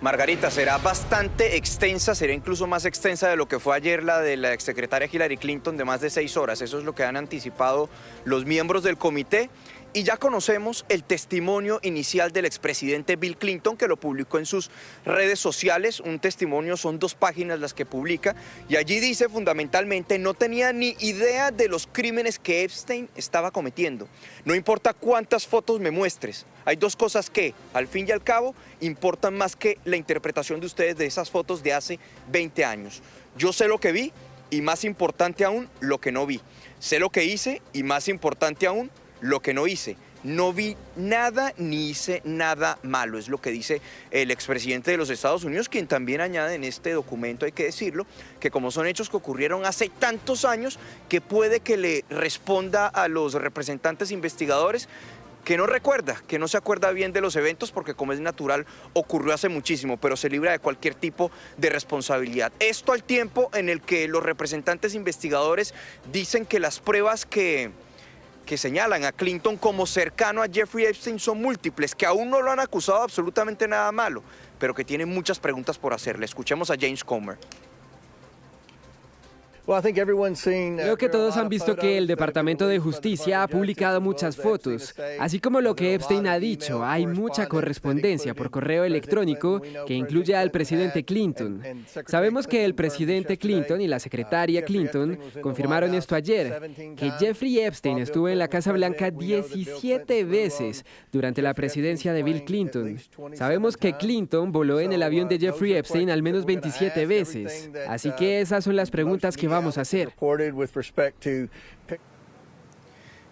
Margarita, será bastante extensa, será incluso más extensa de lo que fue ayer la de la exsecretaria Hillary Clinton de más de 6 horas. Eso es lo que han anticipado los miembros del comité. Y ya conocemos el testimonio inicial del expresidente Bill Clinton, que lo publicó en sus redes sociales. Un testimonio, son 2 páginas las que publica, y allí dice fundamentalmente: no tenía ni idea de los crímenes que Epstein estaba cometiendo. No importa cuántas fotos me muestres, hay 2 cosas que, al fin y al cabo, importan más que la interpretación de ustedes de esas fotos de hace 20 años. Yo sé lo que vi y, más importante aún, lo que no vi. Sé lo que hice y, más importante aún, lo que no hice. No vi nada ni hice nada malo, es lo que dice el expresidente de los Estados Unidos, quien también añade en este documento, hay que decirlo, que como son hechos que ocurrieron hace tantos años, que puede que le responda a los representantes investigadores que no recuerda, que no se acuerda bien de los eventos, porque, como es natural, ocurrió hace muchísimo, pero se libra de cualquier tipo de responsabilidad. Esto al tiempo en el que los representantes investigadores dicen que las pruebas que señalan a Clinton como cercano a Jeffrey Epstein son múltiples, que aún no lo han acusado de absolutamente nada malo, pero que tienen muchas preguntas por hacerle. Escuchemos a James Comer. Creo que todos han visto que el Departamento de Justicia ha publicado muchas fotos. Así como lo que Epstein ha dicho, hay mucha correspondencia por correo electrónico que incluye al presidente Clinton. Sabemos que el presidente Clinton y la secretaria Clinton confirmaron esto ayer, que Jeffrey Epstein estuvo en la Casa Blanca 17 veces durante la presidencia de Bill Clinton. Sabemos que Clinton voló en el avión de Jeffrey Epstein al menos 27 veces. Así que esas son las preguntas que vamos a hacer.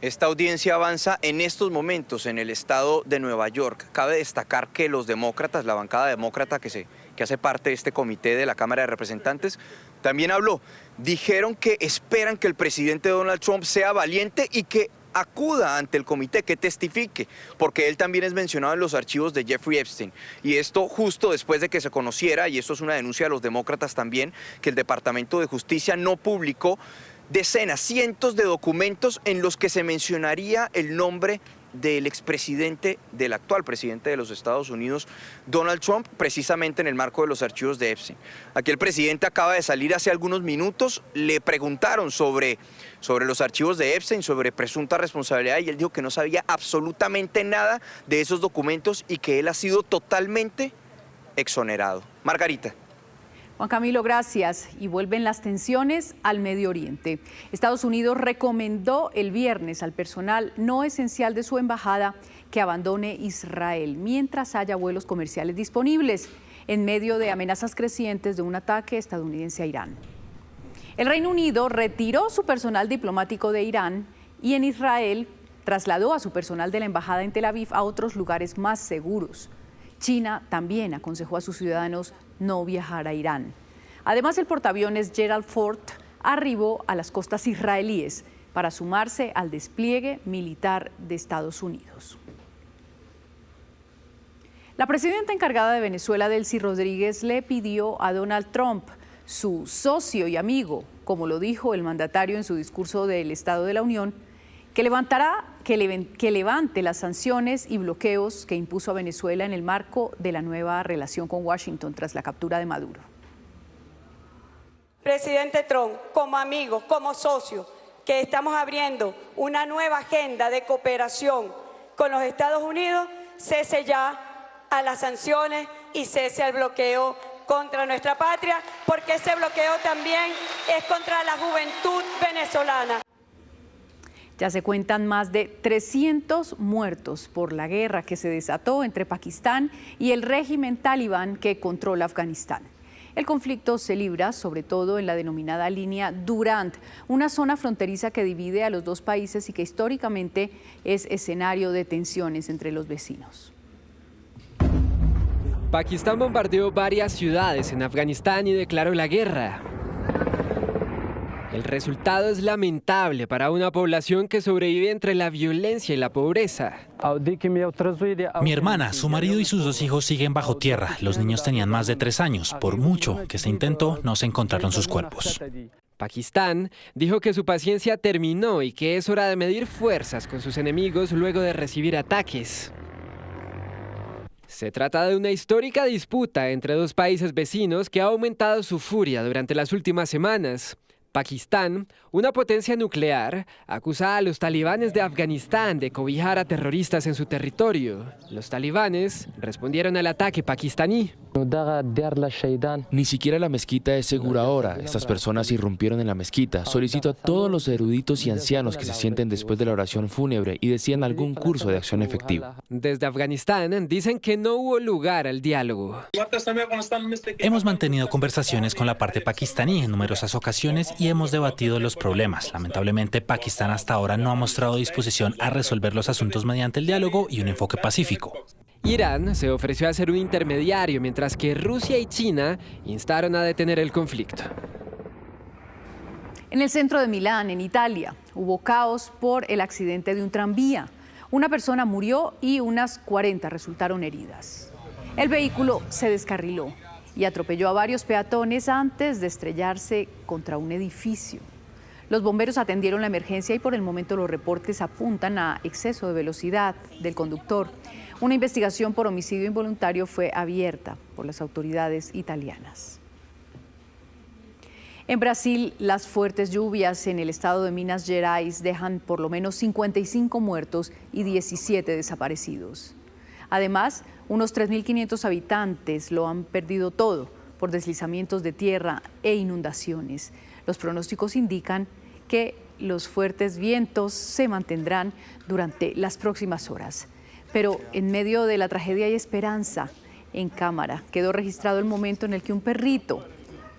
Esta audiencia avanza en estos momentos en el estado de Nueva York. Cabe destacar que los demócratas, la bancada demócrata que hace parte de este comité de la Cámara de Representantes, también habló. Dijeron que esperan que el presidente Donald Trump sea valiente y que acuda ante el comité, que testifique, porque él también es mencionado en los archivos de Jeffrey Epstein. Y esto justo después de que se conociera, y esto es una denuncia de los demócratas también, que el Departamento de Justicia no publicó decenas, cientos de documentos en los que se mencionaría el nombre del expresidente, del actual presidente de los Estados Unidos, Donald Trump, precisamente en el marco de los archivos de Epstein. Aquí el presidente acaba de salir hace algunos minutos, le preguntaron sobre los archivos de Epstein, sobre presunta responsabilidad, y él dijo que no sabía absolutamente nada de esos documentos y que él ha sido totalmente exonerado. Margarita. Juan Camilo, gracias. Y vuelven las tensiones al Medio Oriente. Estados Unidos recomendó el viernes al personal no esencial de su embajada que abandone Israel mientras haya vuelos comerciales disponibles, en medio de amenazas crecientes de un ataque estadounidense a Irán. El Reino Unido retiró su personal diplomático de Irán y en Israel trasladó a su personal de la embajada en Tel Aviv a otros lugares más seguros. China también aconsejó a sus ciudadanos no viajar a Irán. Además, el portaaviones Gerald Ford arribó a las costas israelíes para sumarse al despliegue militar de Estados Unidos. La presidenta encargada de Venezuela, Delcy Rodríguez, le pidió a Donald Trump, su socio y amigo, como lo dijo el mandatario en su discurso del Estado de la Unión, que levante las sanciones y bloqueos que impuso a Venezuela en el marco de la nueva relación con Washington tras la captura de Maduro. Presidente Trump, como amigo, como socio, que estamos abriendo una nueva agenda de cooperación con los Estados Unidos, cese ya a las sanciones y cese al bloqueo contra nuestra patria, porque ese bloqueo también es contra la juventud venezolana. Ya se cuentan más de 300 muertos por la guerra que se desató entre Pakistán y el régimen talibán que controla Afganistán. El conflicto se libra sobre todo en la denominada línea Durand, una zona fronteriza que divide a los dos países y que históricamente es escenario de tensiones entre los vecinos. Pakistán bombardeó varias ciudades en Afganistán y declaró la guerra. El resultado es lamentable para una población que sobrevive entre la violencia y la pobreza. Mi hermana, su marido y sus 2 hijos siguen bajo tierra. Los niños tenían más de 3 años. Por mucho que se intentó, no se encontraron sus cuerpos. Pakistán dijo que su paciencia terminó y que es hora de medir fuerzas con sus enemigos luego de recibir ataques. Se trata de una histórica disputa entre dos países vecinos que ha aumentado su furia durante las últimas semanas. Pakistán, una potencia nuclear, acusa a los talibanes de Afganistán de cobijar a terroristas en su territorio. Los talibanes respondieron al ataque pakistaní. Ni siquiera la mezquita es segura ahora. Estas personas irrumpieron en la mezquita. Solicito a todos los eruditos y ancianos que se sienten después de la oración fúnebre y decían algún curso de acción efectiva. Desde Afganistán dicen que no hubo lugar al diálogo. Hemos mantenido conversaciones con la parte pakistaní en numerosas ocasiones y hemos debatido los problemas. Lamentablemente, Pakistán hasta ahora no ha mostrado disposición a resolver los asuntos mediante el diálogo y un enfoque pacífico. Irán se ofreció a ser un intermediario, mientras que Rusia y China instaron a detener el conflicto. En el centro de Milán, en Italia, hubo caos por el accidente de un tranvía. Una persona murió y unas 40 resultaron heridas. El vehículo se descarriló y atropelló a varios peatones antes de estrellarse contra un edificio. Los bomberos atendieron la emergencia y por el momento los reportes apuntan a exceso de velocidad del conductor. Una investigación por homicidio involuntario fue abierta por las autoridades italianas. En Brasil, las fuertes lluvias en el estado de Minas Gerais dejan por lo menos 55 muertos y 17 desaparecidos. Además, unos 3.500 habitantes lo han perdido todo por deslizamientos de tierra e inundaciones. Los pronósticos indican que los fuertes vientos se mantendrán durante las próximas horas. Pero en medio de la tragedia hay esperanza. En cámara quedó registrado el momento en el que un perrito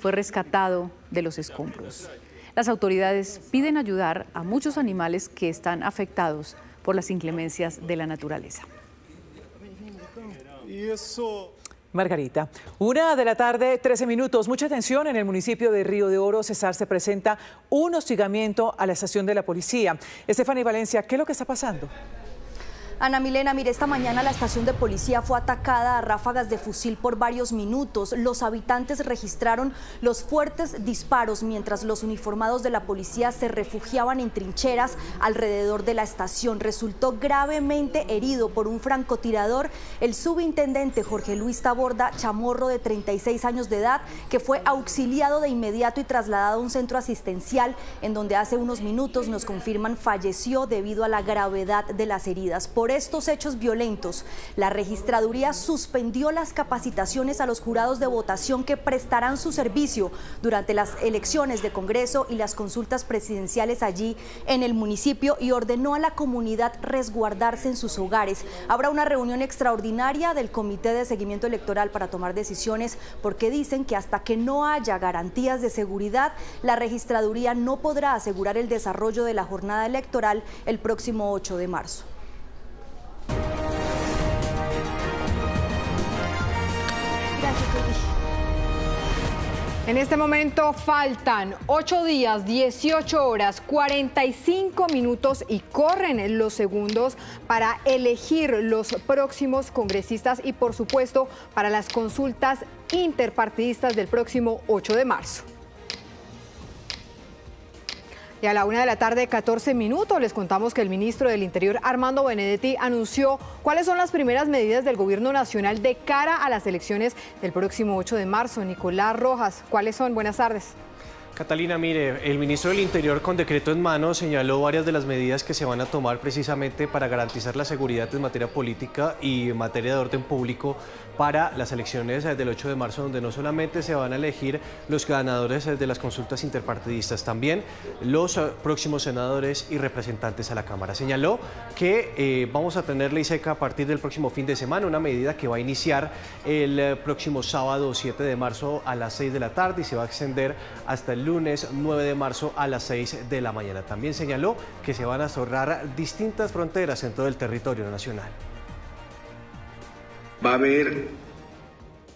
fue rescatado de los escombros. Las autoridades piden ayudar a muchos animales que están afectados por las inclemencias de la naturaleza. Margarita, 1:00 p.m, 13 minutos. Mucha atención en el municipio de Río de Oro, Cesar, se presenta un hostigamiento a la estación de la policía. Estefany Valencia, ¿qué es lo que está pasando? Ana Milena, mire, esta mañana la estación de policía fue atacada a ráfagas de fusil por varios minutos. Los habitantes registraron los fuertes disparos mientras los uniformados de la policía se refugiaban en trincheras alrededor de la estación. Resultó gravemente herido por un francotirador el subintendente Jorge Luis Taborda Chamorro, de 36 años de edad, que fue auxiliado de inmediato y trasladado a un centro asistencial en donde hace unos minutos nos confirman falleció debido a la gravedad de las heridas. Por estos hechos violentos, la registraduría suspendió las capacitaciones a los jurados de votación que prestarán su servicio durante las elecciones de Congreso y las consultas presidenciales allí en el municipio y ordenó a la comunidad resguardarse en sus hogares. Habrá una reunión extraordinaria del Comité de Seguimiento Electoral para tomar decisiones, porque dicen que hasta que no haya garantías de seguridad, la registraduría no podrá asegurar el desarrollo de la jornada electoral el próximo 8 de marzo. En este momento faltan 8 días, 18 horas, 45 minutos y corren los segundos para elegir los próximos congresistas y, por supuesto, para las consultas interpartidistas del próximo 8 de marzo. Y a la 1:14 p.m, les contamos que el ministro del Interior, Armando Benedetti, anunció cuáles son las primeras medidas del gobierno nacional de cara a las elecciones del próximo 8 de marzo. Nicolás Rojas, ¿cuáles son? Buenas tardes. Catalina, mire, el ministro del Interior, con decreto en mano, señaló varias de las medidas que se van a tomar precisamente para garantizar la seguridad en materia política y en materia de orden público para las elecciones del 8 de marzo, donde no solamente se van a elegir los ganadores de las consultas interpartidistas, también los próximos senadores y representantes a la Cámara. Señaló que vamos a tener ley seca a partir del próximo fin de semana, una medida que va a iniciar el próximo sábado 7 de marzo a las 6 de la tarde y se va a extender hasta el lunes 9 de marzo a las 6 de la mañana. También señaló que se van a cerrar distintas fronteras en todo el territorio nacional. Va a haber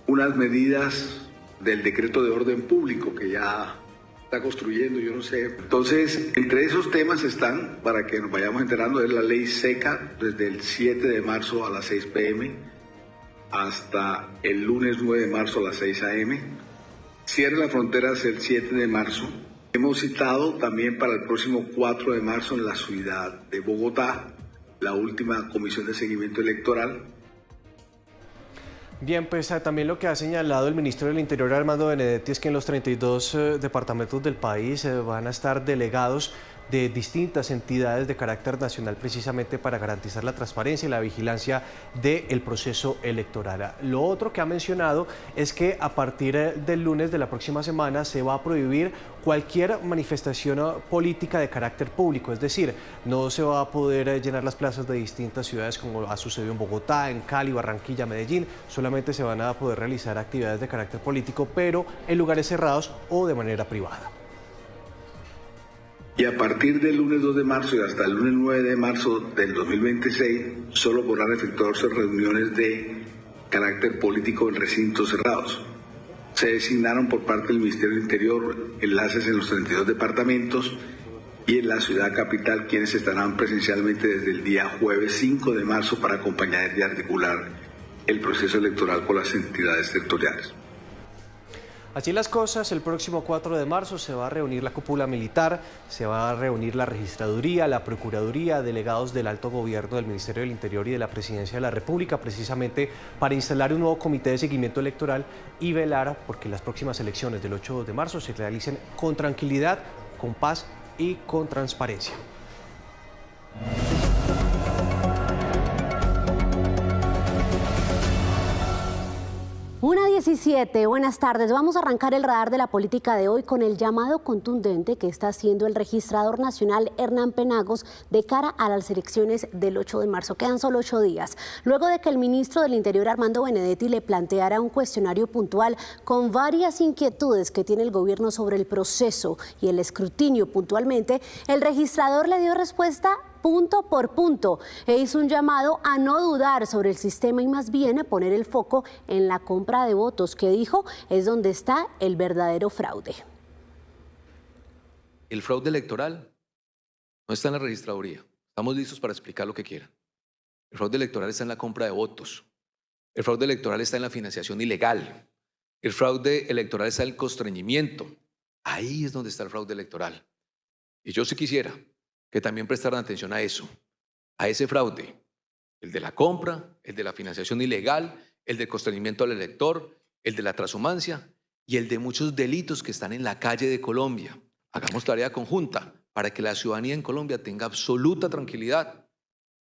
unas medidas del decreto de orden público que ya está construyendo, yo no sé. Entonces, entre esos temas están, para que nos vayamos enterando, es la ley seca desde el 7 de marzo a las 6 p.m. hasta el lunes 9 de marzo a las 6 a.m. Cierre las fronteras el 7 de marzo. Hemos citado también para el próximo 4 de marzo en la ciudad de Bogotá la última comisión de seguimiento electoral. Bien, pues también lo que ha señalado el ministro del Interior, Armando Benedetti, es que en los 32 departamentos del país van a estar delegados de distintas entidades de carácter nacional precisamente para garantizar la transparencia y la vigilancia del proceso electoral. Lo otro que ha mencionado es que a partir del lunes de la próxima semana se va a prohibir cualquier manifestación política de carácter público, es decir, no se va a poder llenar las plazas de distintas ciudades como ha sucedido en Bogotá, en Cali, Barranquilla, Medellín, solamente se van a poder realizar actividades de carácter político, pero en lugares cerrados o de manera privada. Y a partir del lunes 2 de marzo y hasta el lunes 9 de marzo del 2026, solo podrán efectuarse reuniones de carácter político en recintos cerrados. Se designaron por parte del Ministerio del Interior enlaces en los 32 departamentos y en la ciudad capital, quienes estarán presencialmente desde el día jueves 5 de marzo para acompañar y articular el proceso electoral con las entidades sectoriales. Así las cosas, el próximo 4 de marzo se va a reunir la cúpula militar, se va a reunir la registraduría, la procuraduría, delegados del alto gobierno del Ministerio del Interior y de la Presidencia de la República, precisamente para instalar un nuevo comité de seguimiento electoral y velar porque las próximas elecciones del 8 de marzo se realicen con tranquilidad, con paz y con transparencia. 1:17, buenas tardes. Vamos a arrancar el radar de la política de hoy con el llamado contundente que está haciendo el registrador nacional Hernán Penagos de cara a las elecciones del 8 de marzo. Quedan solo 8 días. Luego de que el ministro del Interior, Armando Benedetti, le planteara un cuestionario puntual con varias inquietudes que tiene el gobierno sobre el proceso y el escrutinio puntualmente, el registrador le dio respuesta punto por punto e hizo un llamado a no dudar sobre el sistema y más bien a poner el foco en la compra de votos, que dijo es donde está el verdadero fraude. El fraude electoral no está en la registraduría. Estamos listos para explicar lo que quieran. El fraude electoral está en la compra de votos. El fraude electoral está en la financiación ilegal. El fraude electoral está en el constreñimiento. Ahí es donde está el fraude electoral. Y yo sí quisiera que también prestaran atención a eso, a ese fraude, el de la compra, el de la financiación ilegal, el del constreñimiento al elector, el de la transhumancia y el de muchos delitos que están en la calle de Colombia. Hagamos tarea conjunta para que la ciudadanía en Colombia tenga absoluta tranquilidad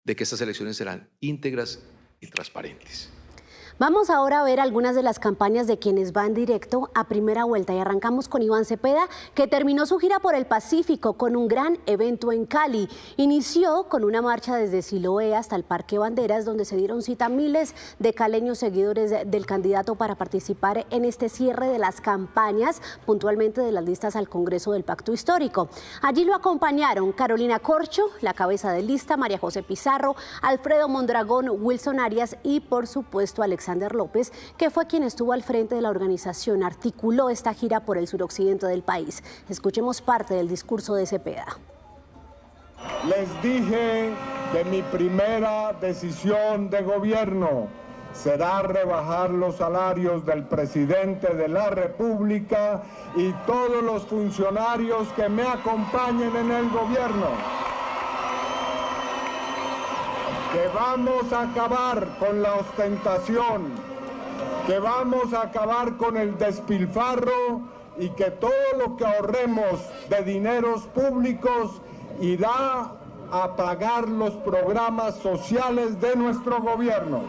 de que estas elecciones serán íntegras y transparentes. Vamos ahora a ver algunas de las campañas de quienes van directo a primera vuelta y arrancamos con Iván Cepeda, que terminó su gira por el Pacífico con un gran evento en Cali. Inició con una marcha desde Siloé hasta el Parque Banderas, donde se dieron cita miles de caleños seguidores del candidato para participar en este cierre de las campañas, puntualmente de las listas al Congreso del Pacto Histórico. Allí lo acompañaron Carolina Corcho, la cabeza de lista, María José Pizarro, Alfredo Mondragón, Wilson Arias y por supuesto Alexander López, que fue quien estuvo al frente de la organización, articuló esta gira por el suroccidente del país. Escuchemos parte del discurso de Cepeda. Les dije que mi primera decisión de gobierno será rebajar los salarios del presidente de la República y todos los funcionarios que me acompañen en el gobierno. Que vamos a acabar con la ostentación, que vamos a acabar con el despilfarro y que todo lo que ahorremos de dineros públicos irá a pagar los programas sociales de nuestro gobierno.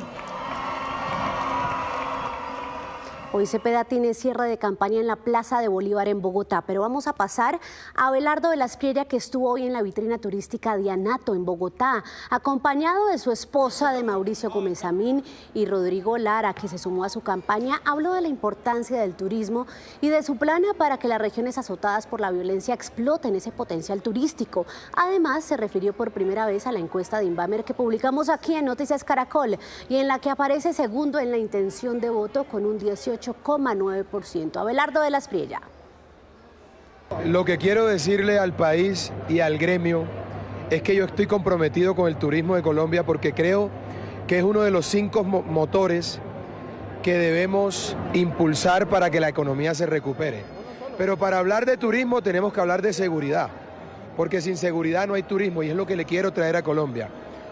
Hoy Cepeda tiene cierre de campaña en la Plaza de Bolívar en Bogotá, pero vamos a pasar a Abelardo de la Espriella, que estuvo hoy en la vitrina turística de Anato en Bogotá, acompañado de su esposa, de Mauricio Gómez Amín, y Rodrigo Lara, que se sumó a su campaña. Habló de la importancia del turismo y de su plan para que las regiones azotadas por la violencia exploten ese potencial turístico. Además, se refirió por primera vez a la encuesta de Invamer que publicamos aquí en Noticias Caracol y en la que aparece segundo en la intención de voto con un 18,9%. Abelardo de la Espriella. Lo que quiero decirle al país y al gremio es que yo estoy comprometido con el turismo de Colombia porque creo que es uno de los 5 motores que debemos impulsar para que la economía se recupere. Pero para hablar de turismo tenemos que hablar de seguridad, porque sin seguridad no hay turismo y es lo que le quiero traer a Colombia.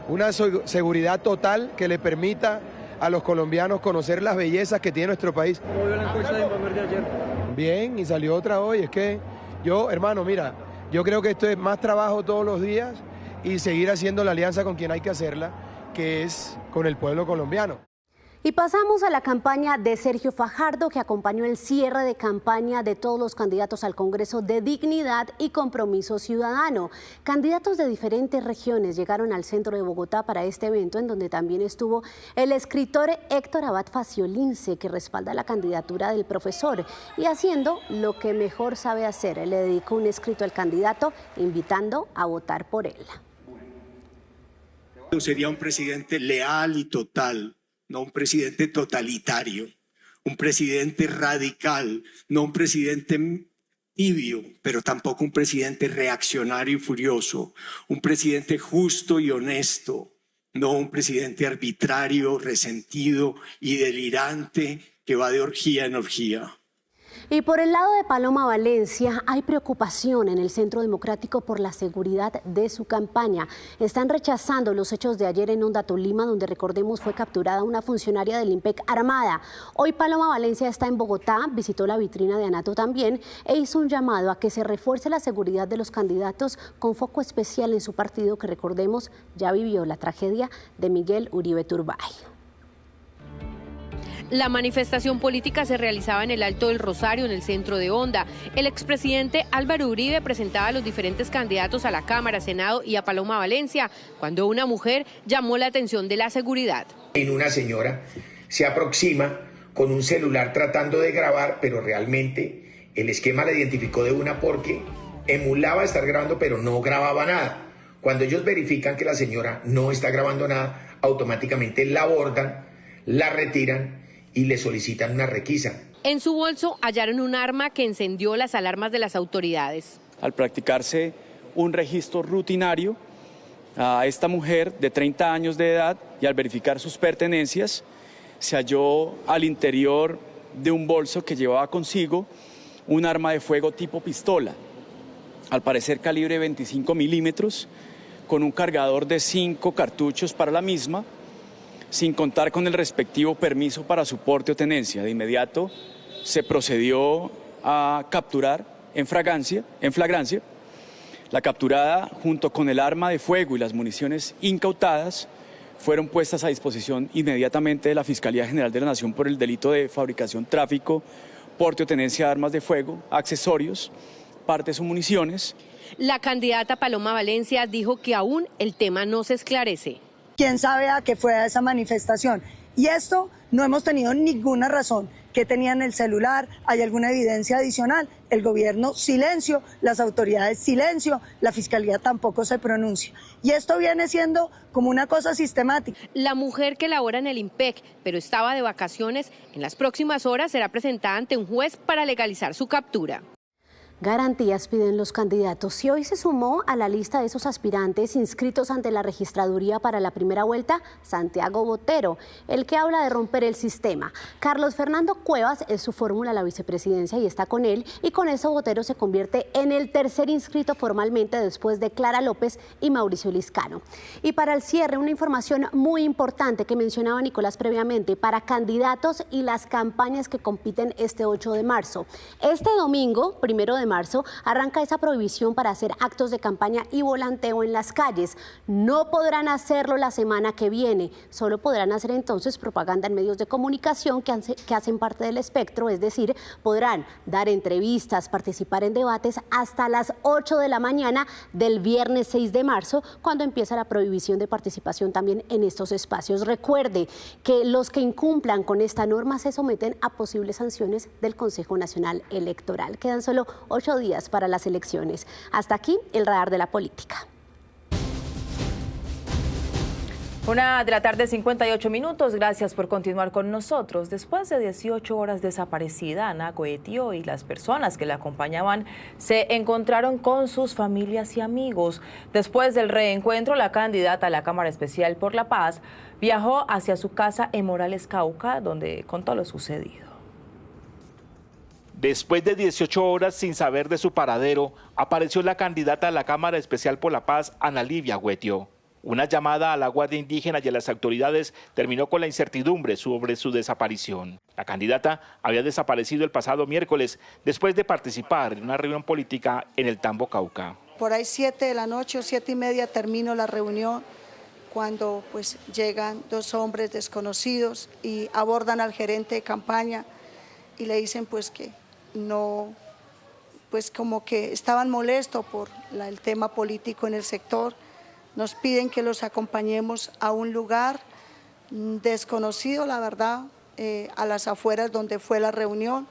Una seguridad total que le permita a los colombianos conocer las bellezas que tiene nuestro país. ¿Cómo vio la encuesta de Infomer de ayer? Bien, y salió otra hoy. Es que yo, hermano, mira, yo creo que esto es más trabajo todos los días y seguir haciendo la alianza con quien hay que hacerla, que es con el pueblo colombiano. Y pasamos a la campaña de Sergio Fajardo, que acompañó el cierre de campaña de todos los candidatos al Congreso de Dignidad y Compromiso Ciudadano. Candidatos de diferentes regiones llegaron al centro de Bogotá para este evento, en donde también estuvo el escritor Héctor Abad Faciolince, que respalda la candidatura del profesor, y haciendo lo que mejor sabe hacer, le dedicó un escrito al candidato invitando a votar por él. Sería un presidente leal y total, no un presidente totalitario, un presidente radical, no un presidente tibio, pero tampoco un presidente reaccionario y furioso, un presidente justo y honesto, no un presidente arbitrario, resentido y delirante que va de orgía en orgía. Y por el lado de Paloma Valencia, hay preocupación en el Centro Democrático por la seguridad de su campaña. Están rechazando los hechos de ayer en Honda, Tolima, donde, recordemos, fue capturada una funcionaria del IMPEC armada. Hoy Paloma Valencia está en Bogotá, visitó la vitrina de Anato también e hizo un llamado a que se refuerce la seguridad de los candidatos con foco especial en su partido, que, recordemos, ya vivió la tragedia de Miguel Uribe Turbay. La manifestación política se realizaba en el Alto del Rosario, en el centro de Honda. El expresidente Álvaro Uribe presentaba a los diferentes candidatos a la Cámara, Senado y a Paloma Valencia, cuando una mujer llamó la atención de la seguridad. Una señora se aproxima con un celular tratando de grabar, pero realmente el esquema la identificó de una porque emulaba estar grabando, pero no grababa nada. Cuando ellos verifican que la señora no está grabando nada, automáticamente la abordan, la retiran y le solicitan una requisa. En su bolso hallaron un arma que encendió las alarmas de las autoridades. Al practicarse un registro rutinario a esta mujer de 30 años de edad y al verificar sus pertenencias, se halló al interior de un bolso que llevaba consigo un arma de fuego tipo pistola, al parecer calibre 25 milímetros, con un cargador de 5 cartuchos para la misma, sin contar con el respectivo permiso para su porte o tenencia. De inmediato se procedió a capturar en flagrancia. La capturada, junto con el arma de fuego y las municiones incautadas, fueron puestas a disposición inmediatamente de la Fiscalía General de la Nación por el delito de fabricación, tráfico, porte o tenencia de armas de fuego, accesorios, partes o municiones. La candidata Paloma Valencia dijo que aún el tema no se esclarece. ¿Quién sabe a qué fue a esa manifestación? Y esto no hemos tenido ninguna razón. ¿Qué tenían el celular? ¿Hay alguna evidencia adicional? El gobierno, silencio. Las autoridades, silencio. La fiscalía tampoco se pronuncia. Y esto viene siendo como una cosa sistemática. La mujer que labora en el IMPEC, pero estaba de vacaciones, en las próximas horas será presentada ante un juez para legalizar su captura. Garantías piden los candidatos y hoy se sumó a la lista de esos aspirantes inscritos ante la registraduría para la primera vuelta Santiago Botero, el que habla de romper el sistema. Carlos Fernando Cuevas es su fórmula a la vicepresidencia y está con él, y con eso Botero se convierte en el tercer inscrito formalmente después de Clara López y Mauricio Liscano. Y para el cierre, una información muy importante que mencionaba Nicolás previamente para candidatos y las campañas que compiten este 8 de marzo. Este domingo, 1 de marzo, arranca esa prohibición para hacer actos de campaña y volanteo en las calles. No podrán hacerlo la semana que viene, solo podrán hacer entonces propaganda en medios de comunicación que hacen parte del espectro, es decir, podrán dar entrevistas, participar en debates hasta las 8 de la mañana del viernes 6 de marzo, cuando empieza la prohibición de participación también en estos espacios. Recuerde que los que incumplan con esta norma se someten a posibles sanciones del Consejo Nacional Electoral. Quedan solo 8 días para las elecciones. Hasta aquí el radar de la política. 1:58 p.m. Gracias por continuar con nosotros. Después de 18 horas desaparecida, Ana Goetio y las personas que la acompañaban se encontraron con sus familias y amigos. Después del reencuentro, la candidata a la Cámara Especial por la Paz viajó hacia su casa en Morales, Cauca, donde contó lo sucedido. Después de 18 horas sin saber de su paradero, apareció la candidata a la Cámara Especial por la Paz, Ana Livia Goetio. Una llamada a la Guardia Indígena y a las autoridades terminó con la incertidumbre sobre su desaparición. La candidata había desaparecido el pasado miércoles después de participar en una reunión política en el Tambo, Cauca. Por ahí 7 de la noche o 7:30 termino la reunión cuando pues llegan 2 hombres desconocidos y abordan al gerente de campaña y le dicen pues que no, pues como que estaban molestos por el tema político en el sector. Nos piden que los acompañemos a un lugar desconocido, la verdad, a las afueras donde fue la reunión.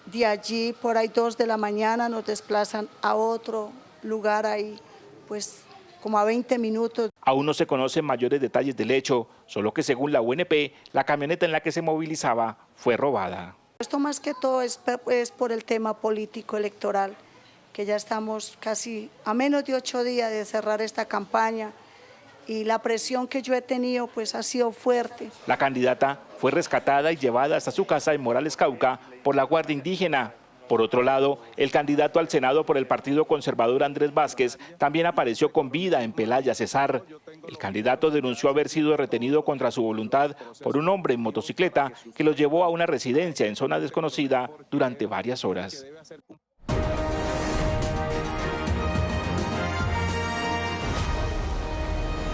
De allí, por ahí 2 de la mañana, nos desplazan a otro lugar ahí, pues como a 20 minutos. Aún no se conocen mayores detalles del hecho, solo que según la UNP, la camioneta en la que se movilizaba fue robada. Esto más que todo es por el tema político electoral, que ya estamos casi a menos de 8 días de cerrar esta campaña y la presión que yo he tenido pues ha sido fuerte. La candidata fue rescatada y llevada hasta su casa en Morales, Cauca, por la Guardia Indígena. Por otro lado, el candidato al Senado por el Partido Conservador Andrés Vázquez también apareció con vida en Pelaya, Cesar. El candidato denunció haber sido retenido contra su voluntad por un hombre en motocicleta que lo llevó a una residencia en zona desconocida durante varias horas.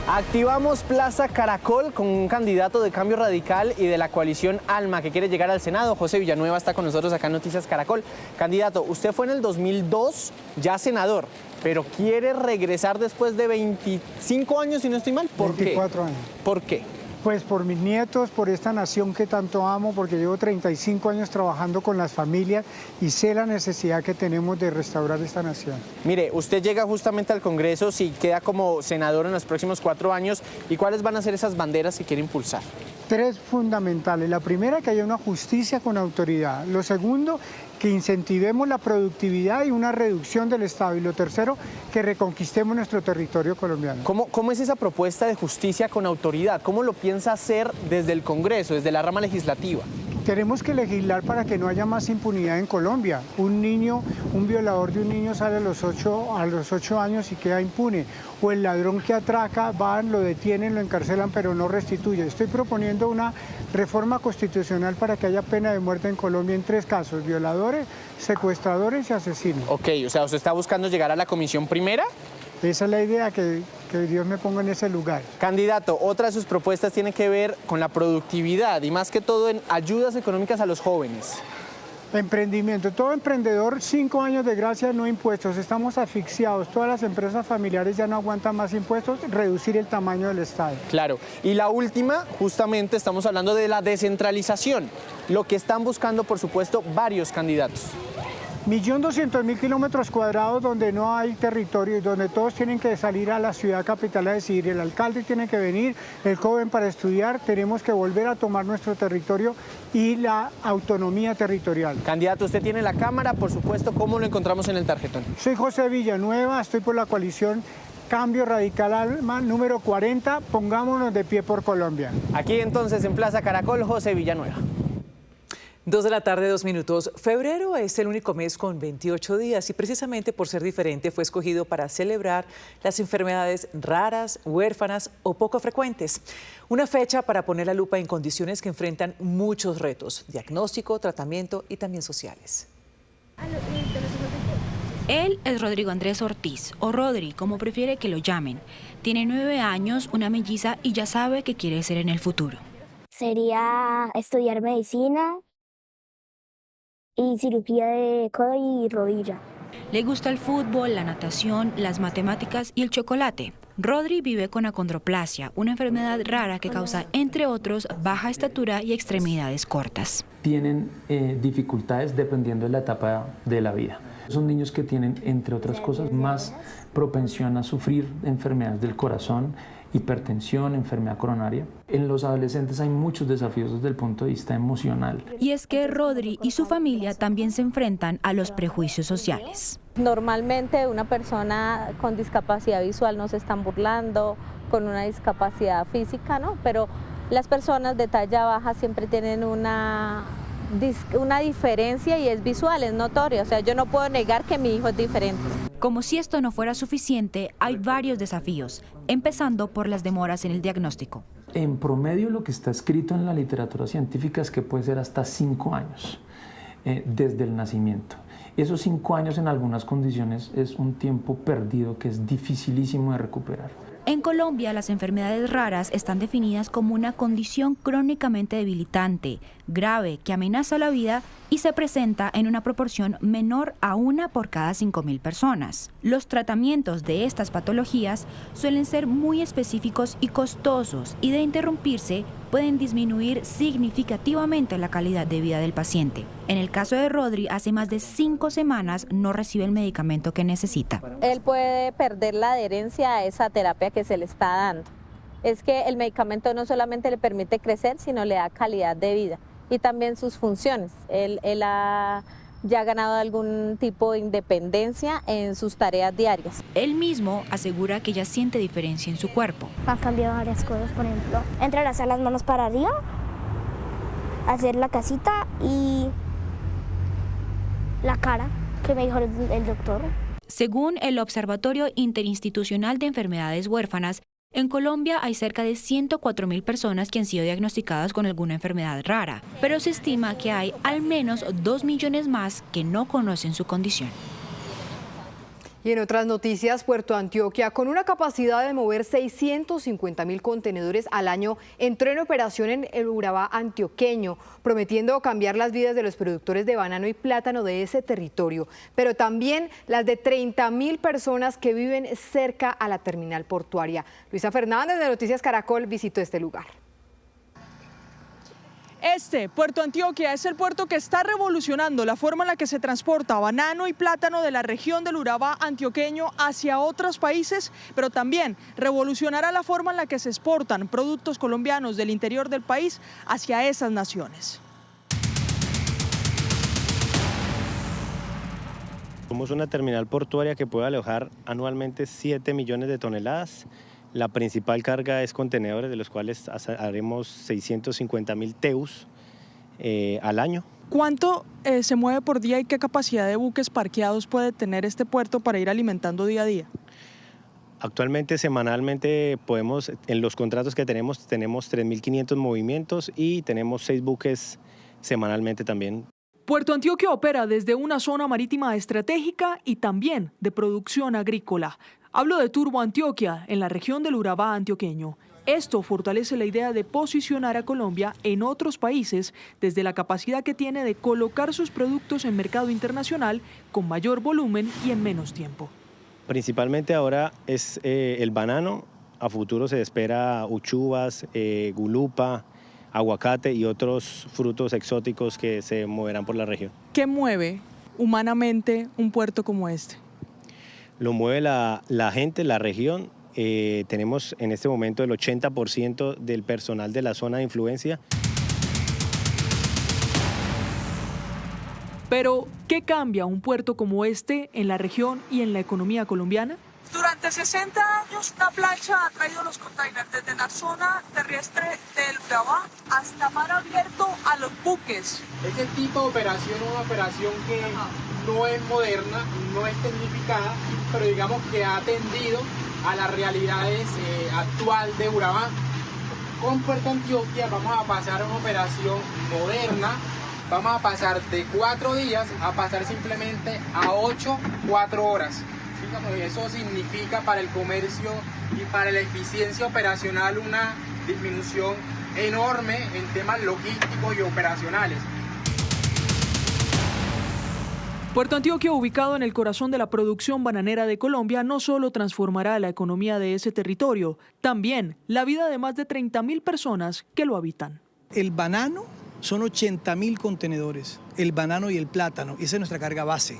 Activamos Plaza Caracol con un candidato de Cambio Radical y de la coalición ALMA que quiere llegar al Senado. José Villanueva está con nosotros acá en Noticias Caracol. Candidato, usted fue en el 2002 ya senador, pero quiere regresar después de 25 años, si no estoy mal. ¿Por 24 qué? años. ¿Por qué? Pues por mis nietos, por esta nación que tanto amo, porque llevo 35 años trabajando con las familias y sé la necesidad que tenemos de restaurar esta nación. Mire, usted llega justamente al Congreso, si queda como senador en los próximos 4 años, ¿y cuáles van a ser esas banderas que quiere impulsar? 3 fundamentales. La primera, que haya una justicia con autoridad. Lo segundo, que incentivemos la productividad y una reducción del Estado. Y lo tercero, que reconquistemos nuestro territorio colombiano. ¿Cómo es esa propuesta de justicia con autoridad? ¿Cómo lo piensa hacer desde el Congreso, desde la rama legislativa? Tenemos que legislar para que no haya más impunidad en Colombia. Un violador de un niño sale a los 8 años y queda impune. O el ladrón que atraca, van, lo detienen, lo encarcelan, pero no restituye. Estoy proponiendo una reforma constitucional para que haya pena de muerte en Colombia en 3 casos: violadores, secuestradores y asesinos. Ok, o sea, ¿usted está buscando llegar a la comisión primera? Esa es la idea, que Dios me ponga en ese lugar. Candidato, otra de sus propuestas tiene que ver con la productividad y más que todo en ayudas económicas a los jóvenes. Emprendimiento. Todo emprendedor, 5 años de gracia, no impuestos. Estamos asfixiados. Todas las empresas familiares ya no aguantan más impuestos. Reducir el tamaño del Estado. Claro. Y la última, justamente estamos hablando de la descentralización. Lo que están buscando, por supuesto, varios candidatos. 1.200.000 kilómetros cuadrados donde no hay territorio y donde todos tienen que salir a la ciudad capital a decidir. El alcalde tiene que venir, el joven para estudiar. Tenemos que volver a tomar nuestro territorio y la autonomía territorial. Candidato, usted tiene la cámara, por supuesto. ¿Cómo lo encontramos en el tarjetón? Soy José Villanueva, estoy por la coalición Cambio Radical ALMA número 40. Pongámonos de pie por Colombia. Aquí entonces en Plaza Caracol, José Villanueva. 2 de la tarde, 2 minutos. Febrero es el único mes con 28 días y precisamente por ser diferente fue escogido para celebrar las enfermedades raras, huérfanas o poco frecuentes. Una fecha para poner la lupa en condiciones que enfrentan muchos retos: diagnóstico, tratamiento y también sociales. Él es Rodrigo Andrés Ortiz, o Rodri, como prefiere que lo llamen. Tiene 9 años, una melliza y ya sabe qué quiere ser en el futuro. Sería estudiar medicina y cirugía de codo y rodilla. Le gusta el fútbol, la natación, las matemáticas y el chocolate. Rodri vive con acondroplasia, una enfermedad rara que causa, entre otros, baja estatura y extremidades cortas. Tienen dificultades dependiendo de la etapa de la vida. Son niños que tienen, entre otras cosas, más propensión a sufrir enfermedades del corazón, hipertensión, enfermedad coronaria. En los adolescentes hay muchos desafíos desde el punto de vista emocional. Y es que Rodri y su familia también se enfrentan a los prejuicios sociales. Normalmente una persona con discapacidad visual no se están burlando, con una discapacidad física, ¿no? Pero las personas de talla baja siempre tienen una diferencia y es visual, es notoria. O sea, yo no puedo negar que mi hijo es diferente. Como si esto no fuera suficiente, hay varios desafíos, empezando por las demoras en el diagnóstico. En promedio lo que está escrito en la literatura científica es que puede ser hasta 5 años desde el nacimiento. Esos 5 años en algunas condiciones es un tiempo perdido que es dificilísimo de recuperar. En Colombia, las enfermedades raras están definidas como una condición crónicamente debilitante, grave, que amenaza la vida y se presenta en una proporción menor a 1 por cada 5.000 personas. Los tratamientos de estas patologías suelen ser muy específicos y costosos y de interrumpirse pueden disminuir significativamente la calidad de vida del paciente. En el caso de Rodri, hace más de 5 semanas no recibe el medicamento que necesita. Él puede perder la adherencia a esa terapia que se le está dando. Es que el medicamento no solamente le permite crecer, sino le da calidad de vida y también sus funciones. Él ha ya ganado algún tipo de independencia en sus tareas diarias. Él mismo asegura que ya siente diferencia en su cuerpo. Han cambiado varias cosas, por ejemplo, entrelazar las manos para arriba, hacer la casita y la cara, que me dijo el doctor. Según el Observatorio Interinstitucional de Enfermedades Huérfanas, en Colombia hay cerca de 104.000 personas que han sido diagnosticadas con alguna enfermedad rara, pero se estima que hay al menos 2 millones más que no conocen su condición. Y en otras noticias, Puerto Antioquia, con una capacidad de mover 650.000 contenedores al año, entró en operación en el Urabá antioqueño, prometiendo cambiar las vidas de los productores de banano y plátano de ese territorio, pero también las de 30.000 personas que viven cerca a la terminal portuaria. Luisa Fernández de Noticias Caracol visitó este lugar. Puerto Antioquia, es el puerto que está revolucionando la forma en la que se transporta banano y plátano de la región del Urabá antioqueño hacia otros países, pero también revolucionará la forma en la que se exportan productos colombianos del interior del país hacia esas naciones. Somos una terminal portuaria que puede alojar anualmente 7 millones de toneladas. La principal carga es contenedores, de los cuales haremos 650.000 TEUs al año. ¿Cuánto se mueve por día y qué capacidad de buques parqueados puede tener este puerto para ir alimentando día a día? Actualmente, semanalmente, en los contratos que tenemos 3.500 movimientos y tenemos 6 buques semanalmente también. Puerto Antioquia opera desde una zona marítima estratégica y también de producción agrícola. Hablo de Turbo Antioquia, en la región del Urabá antioqueño. Esto fortalece la idea de posicionar a Colombia en otros países desde la capacidad que tiene de colocar sus productos en mercado internacional con mayor volumen y en menos tiempo. Principalmente ahora es el banano, a futuro se espera uchuvas, gulupa, aguacate y otros frutos exóticos que se moverán por la región. ¿Qué mueve humanamente un puerto como este? Lo mueve la gente, la región. Tenemos en este momento el 80% del personal de la zona de influencia. Pero, ¿qué cambia un puerto como este en la región y en la economía colombiana? Durante 60 años, una plancha ha traído los containers desde la zona terrestre del Urabá hasta mar abierto a los buques. Ese tipo de operación es una operación que no es moderna, no es tecnificada, pero digamos que ha atendido a las realidades actual de Urabá. Con Puerto Antioquia vamos a pasar a una operación moderna, vamos a pasar de 4 días a pasar simplemente a 4 horas. Eso significa para el comercio y para la eficiencia operacional una disminución enorme en temas logísticos y operacionales. Puerto Antioquia, ubicado en el corazón de la producción bananera de Colombia, no solo transformará la economía de ese territorio, también la vida de más de 30.000 personas que lo habitan. El banano son 80.000 contenedores, el banano y el plátano, y esa es nuestra carga base.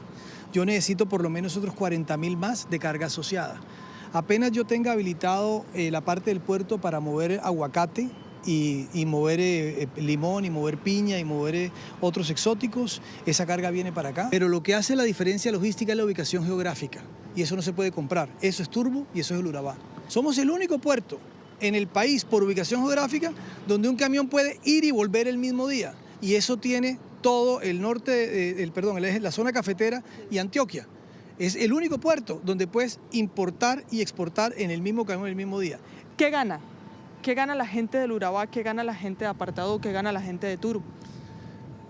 Yo necesito por lo menos otros 40.000 más de carga asociada. Apenas yo tenga habilitado la parte del puerto para mover aguacate y mover limón y mover piña y mover otros exóticos, esa carga viene para acá. Pero lo que hace la diferencia logística es la ubicación geográfica y eso no se puede comprar. Eso es Turbo y eso es el Urabá. Somos el único puerto en el país por ubicación geográfica donde un camión puede ir y volver el mismo día. Y eso tiene todo el norte, la zona cafetera y Antioquia. Es el único puerto donde puedes importar y exportar en el mismo camión, en el mismo día. ¿Qué gana? ¿Qué gana la gente del Urabá? ¿Qué gana la gente de Apartado? ¿Qué gana la gente de Turbo?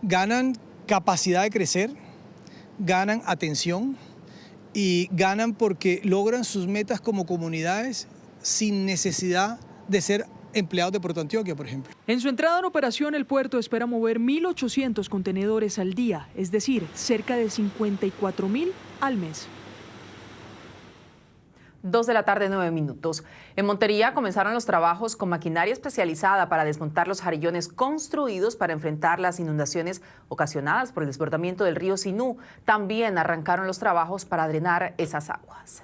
Ganan capacidad de crecer, ganan atención y ganan porque logran sus metas como comunidades sin necesidad de ser empleados de Puerto Antioquia, por ejemplo. En su entrada en operación, el puerto espera mover 1.800 contenedores al día, es decir, cerca de 54.000 al mes. 2 de la tarde, 9 minutos. En Montería comenzaron los trabajos con maquinaria especializada para desmontar los jarillones construidos para enfrentar las inundaciones ocasionadas por el desbordamiento del río Sinú. También arrancaron los trabajos para drenar esas aguas.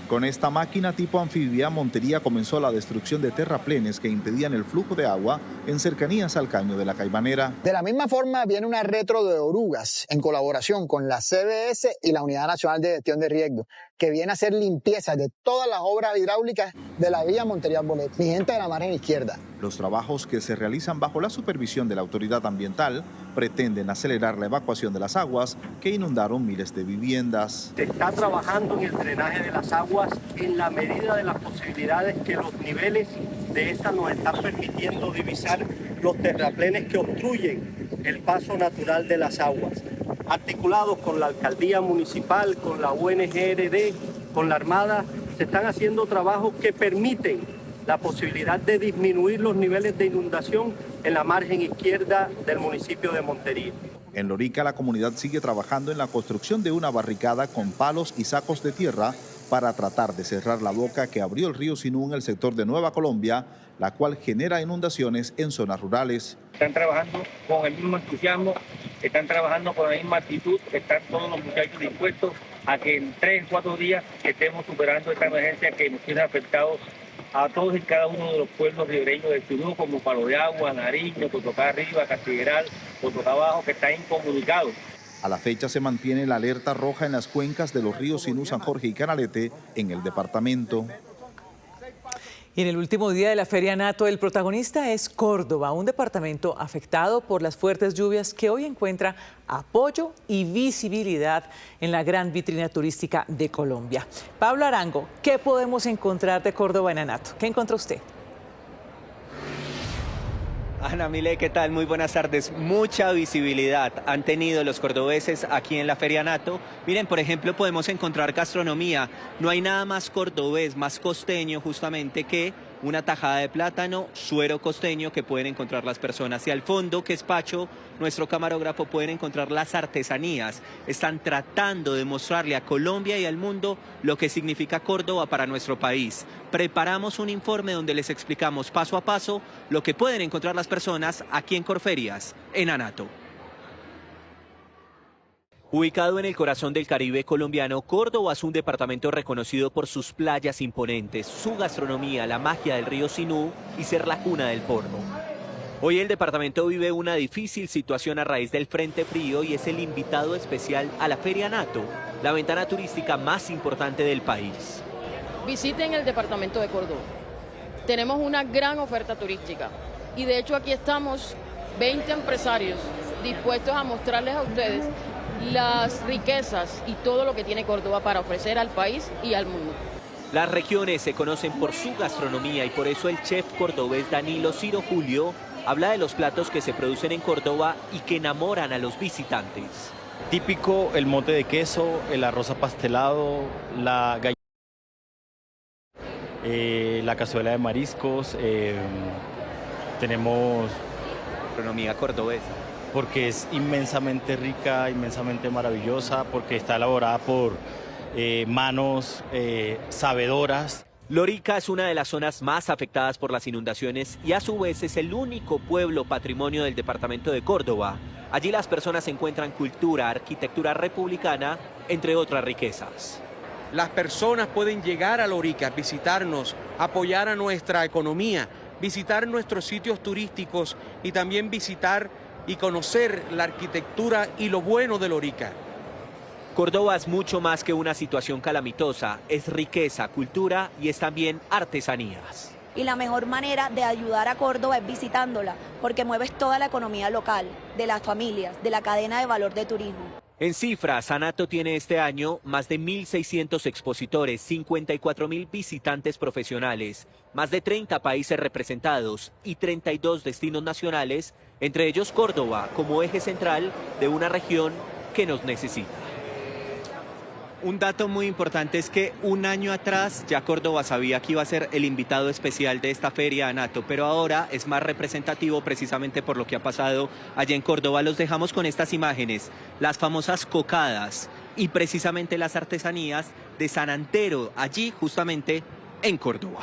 Con esta máquina tipo anfibia, Montería comenzó la destrucción de terraplenes que impedían el flujo de agua en cercanías al caño de la Caimanera. De la misma forma viene una retro de orugas en colaboración con la CBS y la Unidad Nacional de Gestión de Riesgo, que viene a hacer limpieza de todas las obras hidráulicas de la vía Montería-Arboleda, mi gente de la margen izquierda. Los trabajos, que se realizan bajo la supervisión de la autoridad ambiental, pretenden acelerar la evacuación de las aguas que inundaron miles de viviendas. Se está trabajando en el drenaje de las aguas en la medida de las posibilidades que los niveles de estas nos están permitiendo divisar los terraplenes que obstruyen el paso natural de las aguas. Articulados con la alcaldía municipal, con la UNGRD, con la Armada, se están haciendo trabajos que permiten la posibilidad de disminuir los niveles de inundación en la margen izquierda del municipio de Montería. En Lorica, la comunidad sigue trabajando en la construcción de una barricada con palos y sacos de tierra para tratar de cerrar la boca que abrió el río Sinú en el sector de Nueva Colombia, la cual genera inundaciones en zonas rurales. Están trabajando con el mismo entusiasmo, están trabajando con la misma actitud, están todos los muchachos dispuestos a que en 3 o 4 días estemos superando esta emergencia que nos tiene afectados a todos y cada uno de los pueblos ribereños del Sinú, como Palo de Agua, Nariño, Totocá Arriba, Castigueral, Totocá Abajo, que están incomunicados. A la fecha se mantiene la alerta roja en las cuencas de los ríos Sinú, San Jorge y Canalete en el departamento. Y en el último día de la Feria Anato, el protagonista es Córdoba, un departamento afectado por las fuertes lluvias que hoy encuentra apoyo y visibilidad en la gran vitrina turística de Colombia. Pablo Arango, ¿qué podemos encontrar de Córdoba en Anato? ¿Qué encontró usted? Ana Milé, ¿qué tal? Muy buenas tardes. Mucha visibilidad han tenido los cordobeses aquí en la Feria Anato. Miren, por ejemplo, podemos encontrar gastronomía. No hay nada más cordobés, más costeño justamente que una tajada de plátano, suero costeño que pueden encontrar las personas. Y al fondo, que es Pacho, nuestro camarógrafo, pueden encontrar las artesanías. Están tratando de mostrarle a Colombia y al mundo lo que significa Córdoba para nuestro país. Preparamos un informe donde les explicamos paso a paso lo que pueden encontrar las personas aquí en Corferias, en Anato. Ubicado en el corazón del Caribe colombiano, Córdoba es un departamento reconocido por sus playas imponentes, su gastronomía, la magia del río Sinú y ser la cuna del porno. Hoy el departamento vive una difícil situación a raíz del frente frío y es el invitado especial a la Feria Anato, la ventana turística más importante del país. Visiten el departamento de Córdoba. Tenemos una gran oferta turística y de hecho aquí estamos 20 empresarios dispuestos a mostrarles a ustedes las riquezas y todo lo que tiene Córdoba para ofrecer al país y al mundo. Las regiones se conocen por su gastronomía y por eso el chef cordobés Danilo Ciro Julio habla de los platos que se producen en Córdoba y que enamoran a los visitantes. Típico el mote de queso, el arroz apastelado, la gallina, la cazuela de mariscos, tenemos gastronomía cordobesa. Porque es inmensamente rica, inmensamente maravillosa, porque está elaborada por manos sabedoras. Lorica es una de las zonas más afectadas por las inundaciones y a su vez es el único pueblo patrimonio del departamento de Córdoba. Allí las personas encuentran cultura, arquitectura republicana, entre otras riquezas. Las personas pueden llegar a Lorica, visitarnos, apoyar a nuestra economía, visitar nuestros sitios turísticos y también visitar y conocer la arquitectura y lo bueno de Lorica. Córdoba es mucho más que una situación calamitosa, es riqueza, cultura y es también artesanías. Y la mejor manera de ayudar a Córdoba es visitándola, porque mueves toda la economía local, de las familias, de la cadena de valor de turismo. En cifras, Anato tiene este año más de 1.600 expositores, 54.000 visitantes profesionales, más de 30 países representados y 32 destinos nacionales, entre ellos Córdoba, como eje central de una región que nos necesita. Un dato muy importante es que un año atrás ya Córdoba sabía que iba a ser el invitado especial de esta feria Anato, pero ahora es más representativo precisamente por lo que ha pasado allá en Córdoba. Los dejamos con estas imágenes, las famosas cocadas y precisamente las artesanías de San Antero, allí justamente en Córdoba.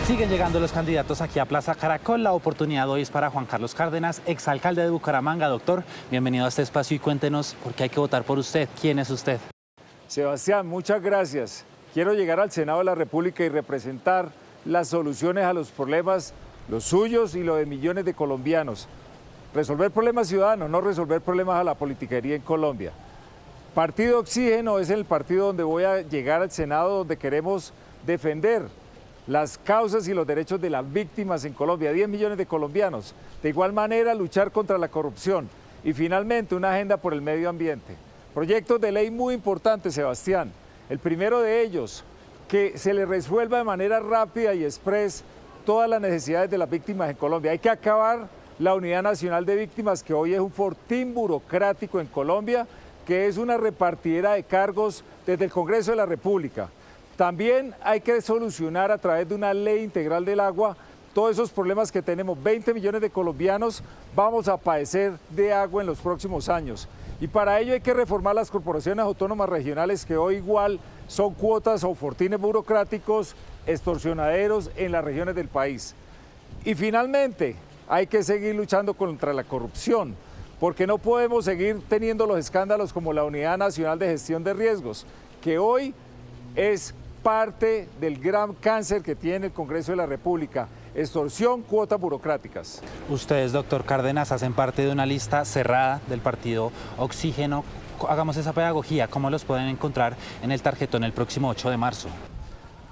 Siguen llegando los candidatos aquí a Plaza Caracol. La oportunidad hoy es para Juan Carlos Cárdenas, exalcalde de Bucaramanga. Doctor, bienvenido a este espacio y cuéntenos por qué hay que votar por usted. ¿Quién es usted? Sebastián, muchas gracias. Quiero llegar al Senado de la República y representar las soluciones a los problemas, los suyos y los de millones de colombianos. Resolver problemas ciudadanos, no resolver problemas a la politiquería en Colombia. Partido Oxígeno es el partido donde voy a llegar al Senado, donde queremos defender las causas y los derechos de las víctimas en Colombia, 10 millones de colombianos. De igual manera, luchar contra la corrupción y finalmente una agenda por el medio ambiente. Proyectos de ley muy importantes, Sebastián. El primero de ellos, que se le resuelva de manera rápida y express todas las necesidades de las víctimas en Colombia. Hay que acabar la Unidad Nacional de Víctimas, que hoy es un fortín burocrático en Colombia, que es una repartidera de cargos desde el Congreso de la República. También hay que solucionar a través de una ley integral del agua todos esos problemas que tenemos. 20 millones de colombianos vamos a padecer de agua en los próximos años. Y para ello hay que reformar las corporaciones autónomas regionales, que hoy igual son cuotas o fortines burocráticos extorsionaderos en las regiones del país. Y finalmente hay que seguir luchando contra la corrupción, porque no podemos seguir teniendo los escándalos como la Unidad Nacional de Gestión de Riesgos, que hoy es parte del gran cáncer que tiene el Congreso de la República: extorsión, cuotas burocráticas. Ustedes, doctor Cárdenas, hacen parte de una lista cerrada del partido Oxígeno. Hagamos esa pedagogía. ¿Cómo los pueden encontrar en el tarjetón el próximo 8 de marzo?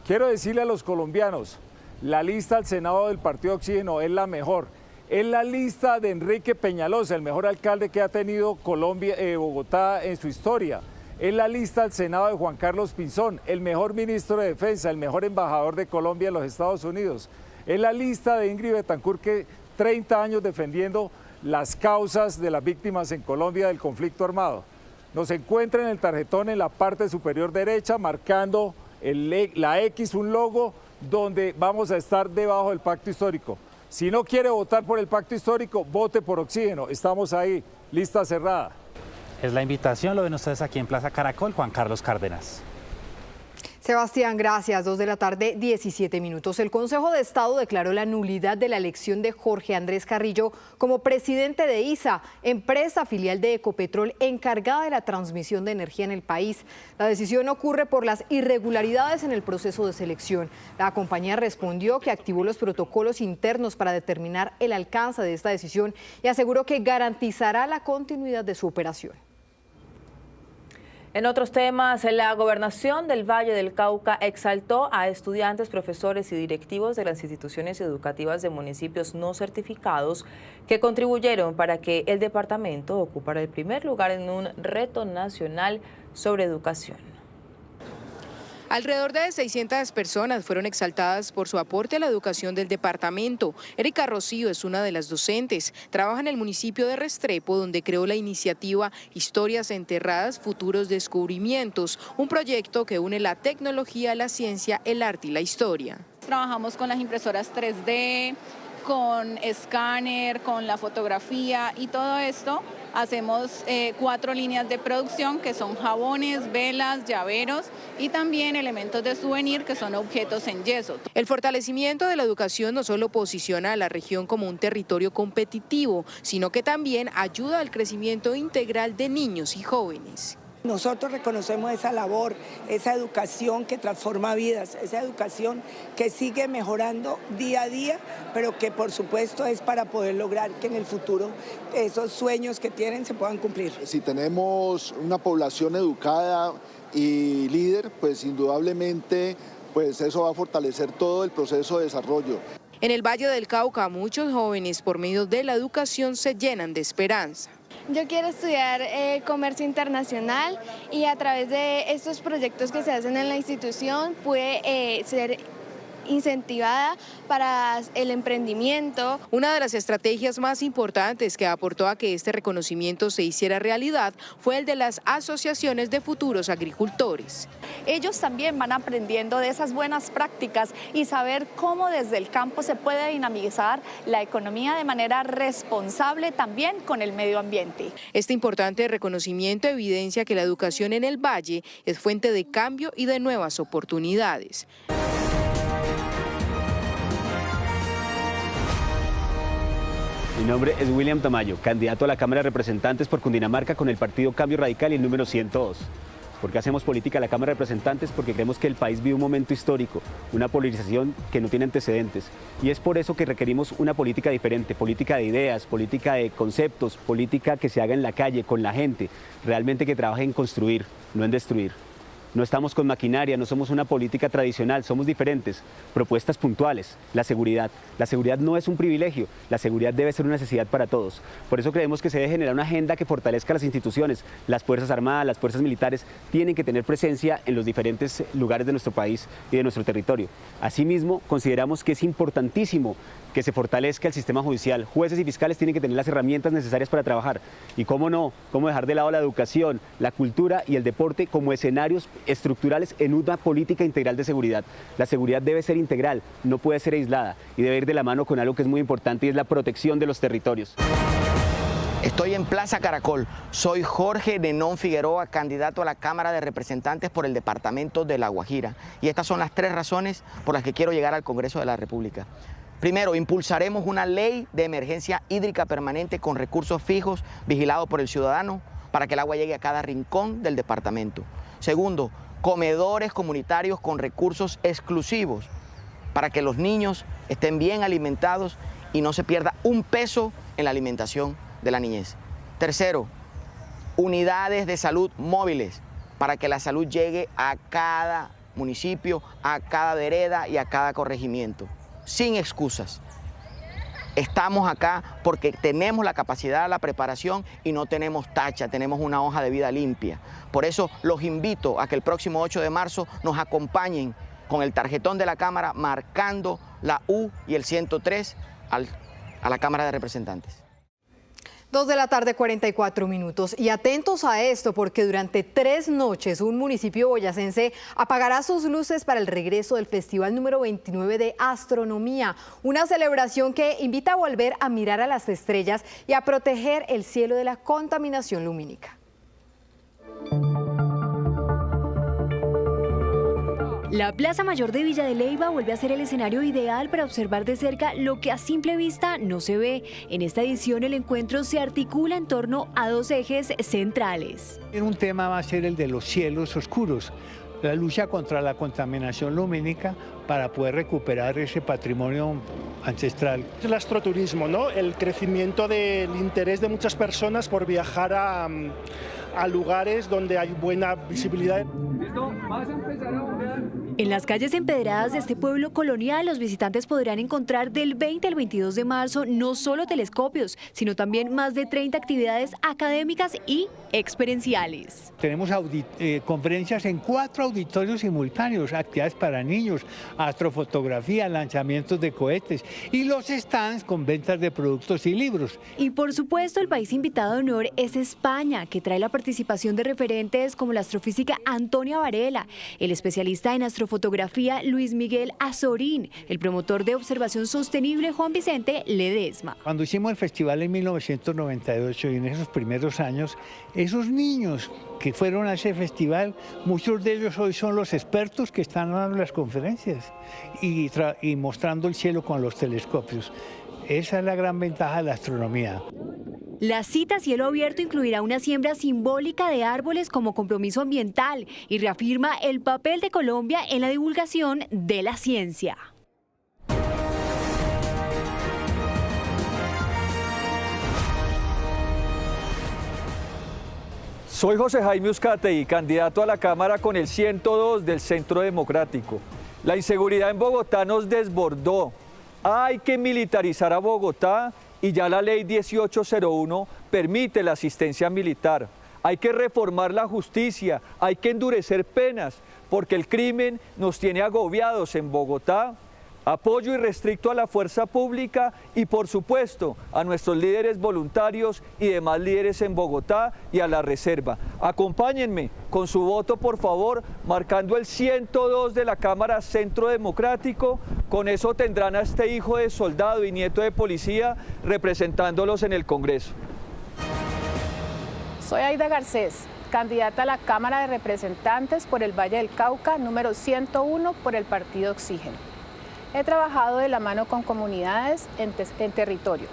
Quiero decirle a los colombianos, la lista al Senado del partido Oxígeno es la mejor. Es la lista de Enrique Peñalosa, el mejor alcalde que ha tenido Bogotá en su historia. Es la lista al Senado de Juan Carlos Pinzón, el mejor ministro de Defensa, el mejor embajador de Colombia en los Estados Unidos. Es la lista de Ingrid Betancourt, que 30 años defendiendo las causas de las víctimas en Colombia del conflicto armado. Nos encuentra en el tarjetón en la parte superior derecha, marcando la X, un logo, donde vamos a estar debajo del pacto histórico. Si no quiere votar por el pacto histórico, vote por Oxígeno. Estamos ahí, lista cerrada. Es la invitación, lo ven ustedes aquí en Plaza Caracol. Juan Carlos Cárdenas. Sebastián, gracias. 2 de la tarde, 17 minutos. El Consejo de Estado declaró la nulidad de la elección de Jorge Andrés Carrillo como presidente de ISA, empresa filial de Ecopetrol encargada de la transmisión de energía en el país. La decisión ocurre por las irregularidades en el proceso de selección. La compañía respondió que activó los protocolos internos para determinar el alcance de esta decisión y aseguró que garantizará la continuidad de su operación. En otros temas, la Gobernación del Valle del Cauca exaltó a estudiantes, profesores y directivos de las instituciones educativas de municipios no certificados que contribuyeron para que el departamento ocupara el primer lugar en un reto nacional sobre educación. Alrededor de 600 personas fueron exaltadas por su aporte a la educación del departamento. Erika Rocío es una de las docentes. Trabaja en el municipio de Restrepo, donde creó la iniciativa Historias Enterradas, Futuros Descubrimientos, un proyecto que une la tecnología, la ciencia, el arte y la historia. Trabajamos con las impresoras 3D, con escáner, con la fotografía y todo esto. Hacemos 4 líneas de producción que son jabones, velas, llaveros y también elementos de souvenir que son objetos en yeso. El fortalecimiento de la educación no solo posiciona a la región como un territorio competitivo, sino que también ayuda al crecimiento integral de niños y jóvenes. Nosotros reconocemos esa labor, esa educación que transforma vidas, esa educación que sigue mejorando día a día, pero que por supuesto es para poder lograr que en el futuro esos sueños que tienen se puedan cumplir. Si tenemos una población educada y líder, pues indudablemente pues eso va a fortalecer todo el proceso de desarrollo. En el Valle del Cauca, muchos jóvenes por medio de la educación se llenan de esperanza. Yo quiero estudiar comercio internacional y a través de estos proyectos que se hacen en la institución pude ser incentivada para el emprendimiento. Una de las estrategias más importantes que aportó a que este reconocimiento se hiciera realidad fue el de las asociaciones de futuros agricultores. Ellos también van aprendiendo de esas buenas prácticas y saber cómo desde el campo se puede dinamizar la economía de manera responsable también con el medio ambiente. Este importante reconocimiento evidencia que la educación en el Valle es fuente de cambio y de nuevas oportunidades. Mi nombre es William Tamayo, candidato a la Cámara de Representantes por Cundinamarca con el partido Cambio Radical y el número 102. ¿Por qué hacemos política en la Cámara de Representantes? Porque creemos que el país vive un momento histórico, una polarización que no tiene antecedentes. Y es por eso que requerimos una política diferente, política de ideas, política de conceptos, política que se haga en la calle, con la gente, realmente que trabaje en construir, no en destruir. No estamos con maquinaria, no somos una política tradicional, somos diferentes. Propuestas puntuales, la seguridad. La seguridad no es un privilegio, la seguridad debe ser una necesidad para todos. Por eso creemos que se debe generar una agenda que fortalezca las instituciones. Las Fuerzas Armadas, las Fuerzas Militares tienen que tener presencia en los diferentes lugares de nuestro país y de nuestro territorio. Asimismo, consideramos que es importantísimo que se fortalezca el sistema judicial. Jueces y fiscales tienen que tener las herramientas necesarias para trabajar. Y cómo no, cómo dejar de lado la educación, la cultura y el deporte como escenarios estructurales en una política integral de seguridad. La seguridad debe ser integral, no puede ser aislada y debe ir de la mano con algo que es muy importante y es la protección de los territorios. Estoy en Plaza Caracol. Soy Jorge Nenón Figueroa, candidato a la Cámara de Representantes por el departamento de La Guajira. Y estas son las 3 razones por las que quiero llegar al Congreso de la República. Primero, impulsaremos una ley de emergencia hídrica permanente con recursos fijos vigilados por el ciudadano para que el agua llegue a cada rincón del departamento. Segundo, comedores comunitarios con recursos exclusivos para que los niños estén bien alimentados y no se pierda un peso en la alimentación de la niñez. Tercero, unidades de salud móviles para que la salud llegue a cada municipio, a cada vereda y a cada corregimiento. Sin excusas. Estamos acá porque tenemos la capacidad, la preparación y no tenemos tacha, tenemos una hoja de vida limpia. Por eso los invito a que el próximo 8 de marzo nos acompañen con el tarjetón de la Cámara marcando la U y el 103 a la Cámara de Representantes. 2 de la tarde, 44 minutos. Y atentos a esto, porque durante 3 noches un municipio boyacense apagará sus luces para el regreso del Festival número 29 de Astronomía, una celebración que invita a volver a mirar a las estrellas y a proteger el cielo de la contaminación lumínica. La Plaza Mayor de Villa de Leyva vuelve a ser el escenario ideal para observar de cerca lo que a simple vista no se ve. En esta edición el encuentro se articula en torno a 2 ejes centrales. Un tema va a ser el de los cielos oscuros, la lucha contra la contaminación lumínica para poder recuperar ese patrimonio ancestral. El astroturismo, ¿no? El crecimiento del interés de muchas personas por viajar a lugares donde hay buena visibilidad. En las calles empedradas de este pueblo colonial, los visitantes podrán encontrar del 20 al 22 de marzo no solo telescopios, sino también más de 30 actividades académicas y experienciales. Tenemos conferencias en 4 auditorios simultáneos, actividades para niños, astrofotografía, lanzamientos de cohetes y los stands con ventas de productos y libros. Y por supuesto el país invitado de honor es España, que trae la participación de referentes como la astrofísica Antonia Varela, el especialista en astrofotografía Luis Miguel Azorín, el promotor de observación sostenible Juan Vicente Ledesma. Cuando hicimos el festival en 1998 y en esos primeros años, esos niños que fueron a ese festival, muchos de ellos hoy son los expertos que están dando las conferencias y mostrando el cielo con los telescopios. Esa es la gran ventaja de la astronomía. La cita a cielo abierto incluirá una siembra simbólica de árboles como compromiso ambiental y reafirma el papel de Colombia en la divulgación de la ciencia. Soy José Jaime Uzcategui, candidato a la Cámara con el 102 del Centro Democrático. La inseguridad en Bogotá nos desbordó. Hay que militarizar a Bogotá y ya la ley 1801 permite la asistencia militar. Hay que reformar la justicia, hay que endurecer penas, porque el crimen nos tiene agobiados en Bogotá. Apoyo irrestricto a la fuerza pública y, por supuesto, a nuestros líderes voluntarios y demás líderes en Bogotá y a la reserva. Acompáñenme con su voto, por favor, marcando el 102 de la Cámara Centro Democrático. Con eso tendrán a este hijo de soldado y nieto de policía representándolos en el Congreso. Soy Aida Garcés, candidata a la Cámara de Representantes por el Valle del Cauca, número 101 por el Partido Oxígeno. He trabajado de la mano con comunidades en territorio,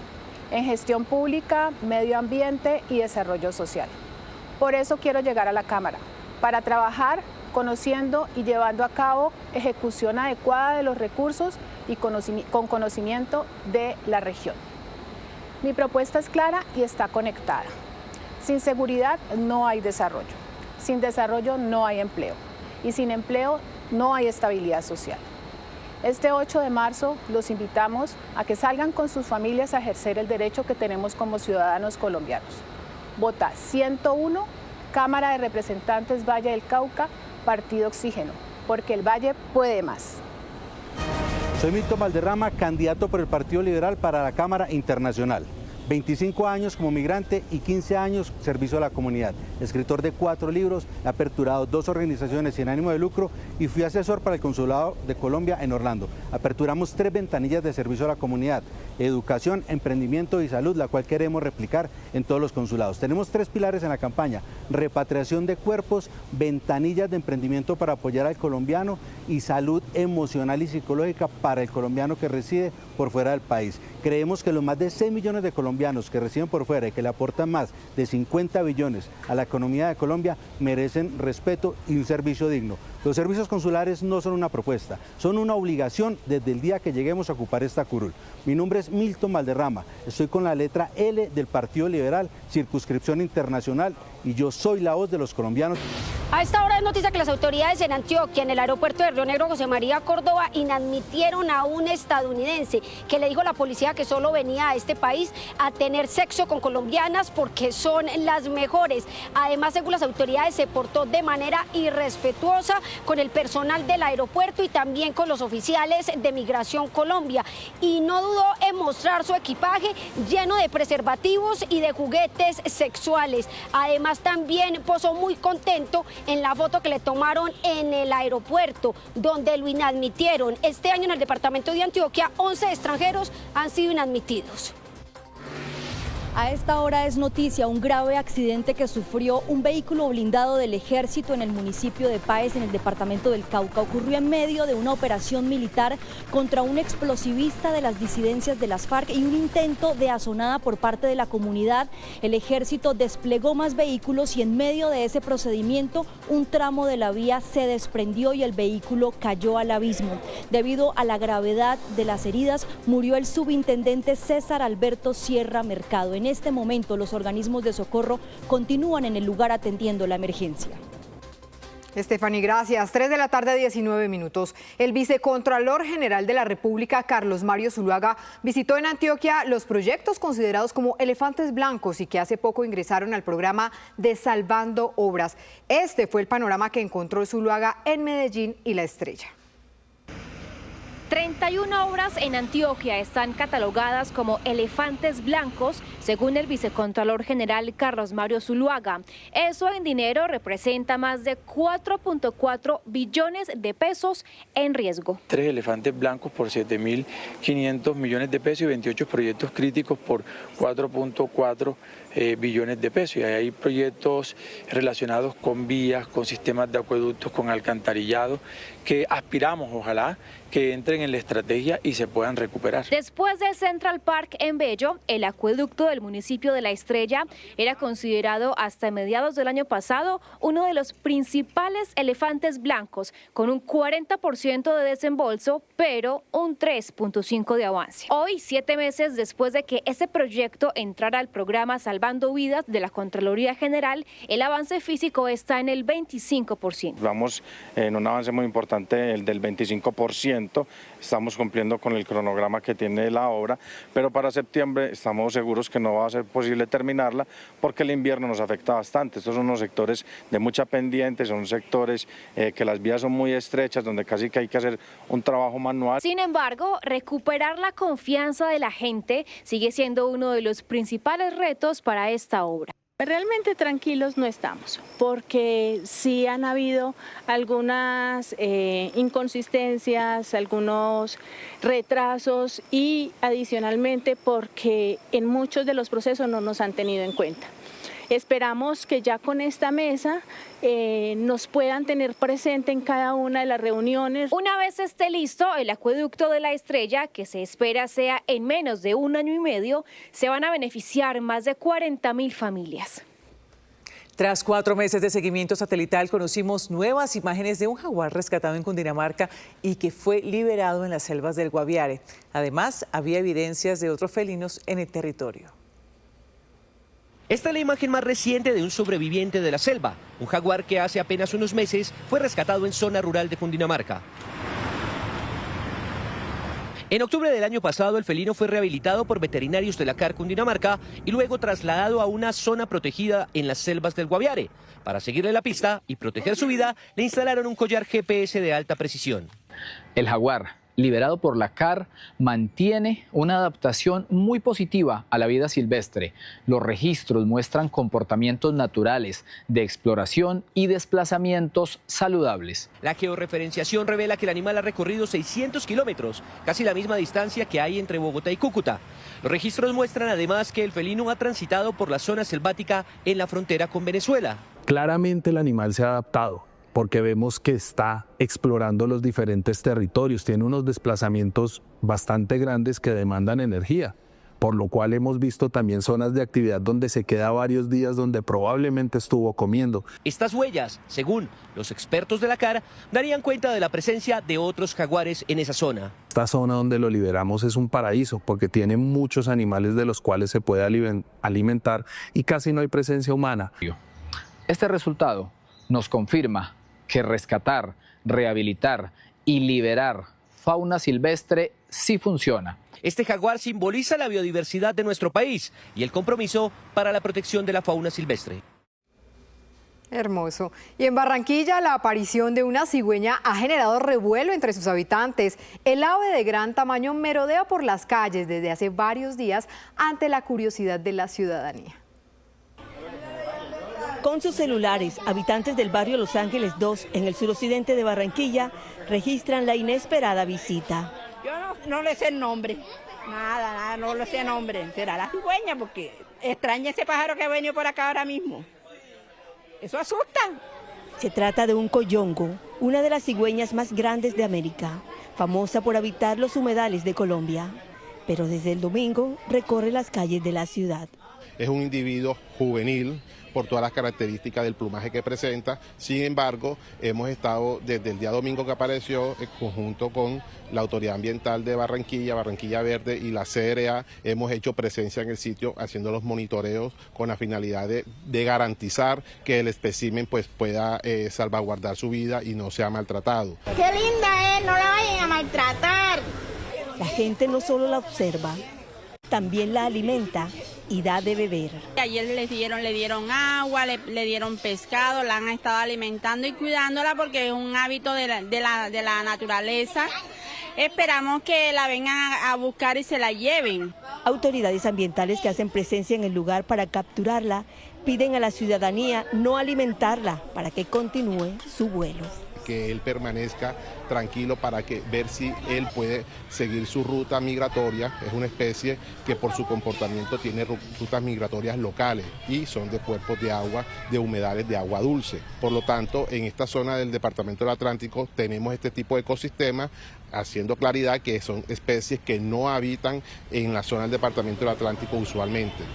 en gestión pública, medio ambiente y desarrollo social. Por eso quiero llegar a la Cámara, para trabajar conociendo y llevando a cabo ejecución adecuada de los recursos y con conocimiento de la región. Mi propuesta es clara y está conectada. Sin seguridad no hay desarrollo, sin desarrollo no hay empleo y sin empleo no hay estabilidad social. Este 8 de marzo los invitamos a que salgan con sus familias a ejercer el derecho que tenemos como ciudadanos colombianos. Vota 101, Cámara de Representantes Valle del Cauca, Partido Oxígeno, porque el Valle puede más. Soy Milton Valderrama, candidato por el Partido Liberal para la Cámara Internacional. 25 años como migrante y 15 años servicio a la comunidad. Escritor de 4 libros, he aperturado 2 organizaciones sin ánimo de lucro y fui asesor para el Consulado de Colombia en Orlando. Aperturamos 3 ventanillas de servicio a la comunidad: educación, emprendimiento y salud, la cual queremos replicar en todos los consulados. Tenemos 3 pilares en la campaña: repatriación de cuerpos, ventanillas de emprendimiento para apoyar al colombiano y salud emocional y psicológica para el colombiano que reside por fuera del país. Creemos que los más de 6 millones de colombianos que residen por fuera y que le aportan más de 50 billones a la economía de Colombia merecen respeto y un servicio digno. Los servicios consulares no son una propuesta, son una obligación desde el día que lleguemos a ocupar esta curul. Mi nombre es Milton Valderrama, estoy con la letra L del Partido Liberal, circunscripción internacional, y yo soy la voz de los colombianos. A esta hora es noticia que las autoridades en Antioquia, en el aeropuerto de Río Negro José María Córdoba, inadmitieron a un estadounidense que le dijo a la policía que solo venía a este país a tener sexo con colombianas porque son las mejores. Además, según las autoridades, se portó de manera irrespetuosa con el personal del aeropuerto y también con los oficiales de Migración Colombia. Y no dudó en mostrar su equipaje lleno de preservativos y de juguetes sexuales. Además, también posó muy contento en la foto que le tomaron en el aeropuerto, donde lo inadmitieron. Este año en el departamento de Antioquia, 11 extranjeros han sido inadmitidos. A esta hora es noticia un grave accidente que sufrió un vehículo blindado del ejército en el municipio de Páez, en el departamento del Cauca. Ocurrió en medio de una operación militar contra un explosivista de las disidencias de las FARC y un intento de asonada por parte de la comunidad. El ejército desplegó más vehículos y en medio de ese procedimiento un tramo de la vía se desprendió y el vehículo cayó al abismo. Debido a la gravedad de las heridas, murió el subintendente César Alberto Sierra Mercado. En este momento, los organismos de socorro continúan en el lugar atendiendo la emergencia. Estefany, gracias. 3 de la tarde, 19 minutos. El vicecontralor general de la República, Carlos Mario Zuluaga, visitó en Antioquia los proyectos considerados como elefantes blancos y que hace poco ingresaron al programa de Salvando Obras. Este fue el panorama que encontró Zuluaga en Medellín y La Estrella. 31 obras en Antioquia están catalogadas como elefantes blancos, según el vicecontralor general Carlos Mario Zuluaga. Eso en dinero representa más de 4.4 billones de pesos en riesgo. 3 elefantes blancos por 7.500 millones de pesos y 28 proyectos críticos por 4.4 billones de pesos. Y hay proyectos relacionados con vías, con sistemas de acueductos, con alcantarillado, que aspiramos, ojalá, que entren en la estrategia y se puedan recuperar. Después del Central Park en Bello, el acueducto del municipio de La Estrella era considerado hasta mediados del año pasado uno de los principales elefantes blancos, con un 40% de desembolso, pero un 3.5% de avance. Hoy, 7 meses después de que ese proyecto entrara al programa Salvando salvando vidas de la Contraloría General, el avance físico está en el 25%. Vamos en un avance muy importante, el del 25%, estamos cumpliendo con el cronograma que tiene la obra, pero para septiembre estamos seguros que no va a ser posible terminarla porque el invierno nos afecta bastante. Estos son unos sectores de mucha pendiente, son sectores que las vías son muy estrechas, donde casi que hay que hacer un trabajo manual. Sin embargo, recuperar la confianza de la gente sigue siendo uno de los principales retos para esta obra. Realmente tranquilos no estamos, porque sí han habido algunas inconsistencias, algunos retrasos y adicionalmente porque en muchos de los procesos no nos han tenido en cuenta. Esperamos que ya con esta mesa nos puedan tener presente en cada una de las reuniones. Una vez esté listo el acueducto de la Estrella, que se espera sea en menos de 1 año y medio, se van a beneficiar más de 40.000 familias. Tras 4 meses de seguimiento satelital, conocimos nuevas imágenes de un jaguar rescatado en Cundinamarca y que fue liberado en las selvas del Guaviare. Además, había evidencias de otros felinos en el territorio. Esta es la imagen más reciente de un sobreviviente de la selva, un jaguar que hace apenas unos meses fue rescatado en zona rural de Cundinamarca. En octubre del año pasado, el felino fue rehabilitado por veterinarios de la CAR Cundinamarca y luego trasladado a una zona protegida en las selvas del Guaviare. Para seguirle la pista y proteger su vida, le instalaron un collar GPS de alta precisión. El jaguar, liberado por la CAR, mantiene una adaptación muy positiva a la vida silvestre. Los registros muestran comportamientos naturales de exploración y desplazamientos saludables. La georreferenciación revela que el animal ha recorrido 600 kilómetros, casi la misma distancia que hay entre Bogotá y Cúcuta. Los registros muestran además que el felino ha transitado por la zona selvática en la frontera con Venezuela. Claramente el animal se ha adaptado, porque vemos que está explorando los diferentes territorios, tiene unos desplazamientos bastante grandes que demandan energía, por lo cual hemos visto también zonas de actividad donde se queda varios días donde probablemente estuvo comiendo. Estas huellas, según los expertos de la CAR, darían cuenta de la presencia de otros jaguares en esa zona. Esta zona donde lo liberamos es un paraíso porque tiene muchos animales de los cuales se puede alimentar y casi no hay presencia humana. Este resultado nos confirma que rescatar, rehabilitar y liberar fauna silvestre sí funciona. Este jaguar simboliza la biodiversidad de nuestro país y el compromiso para la protección de la fauna silvestre. Hermoso. Y en Barranquilla, la aparición de una cigüeña ha generado revuelo entre sus habitantes. El ave de gran tamaño merodea por las calles desde hace varios días ante la curiosidad de la ciudadanía. Con sus celulares, habitantes del barrio Los Ángeles 2, en el suroccidente de Barranquilla, registran la inesperada visita. Yo no le sé el nombre, nada, no le sé el nombre. Será la cigüeña, porque extraña ese pájaro que ha venido por acá ahora mismo. Eso asusta. Se trata de un coyongo, una de las cigüeñas más grandes de América, famosa por habitar los humedales de Colombia. Pero desde el domingo recorre las calles de la ciudad. Es un individuo juvenil por todas las características del plumaje que presenta. Sin embargo, hemos estado desde el día domingo que apareció en conjunto con la Autoridad Ambiental de Barranquilla, Barranquilla Verde y la CRA, hemos hecho presencia en el sitio haciendo los monitoreos con la finalidad de garantizar que el espécimen pues, pueda salvaguardar su vida y no sea maltratado. ¡Qué linda es! No la vayan a maltratar. La gente no solo la observa, también la alimenta y da de beber. Ayer le dieron agua, le dieron pescado, la han estado alimentando y cuidándola porque es un hábito de la naturaleza. Esperamos que la vengan a buscar y se la lleven. Autoridades ambientales que hacen presencia en el lugar para capturarla piden a la ciudadanía no alimentarla para que continúe su vuelo. Que él permanezca tranquilo para ver si él puede seguir su ruta migratoria. Es una especie que por su comportamiento tiene rutas migratorias locales y son de cuerpos de agua, de humedales de agua dulce. Por lo tanto, en esta zona del departamento del Atlántico tenemos este tipo de ecosistemas, haciendo claridad que son especies que no habitan en la zona del departamento del Atlántico usualmente.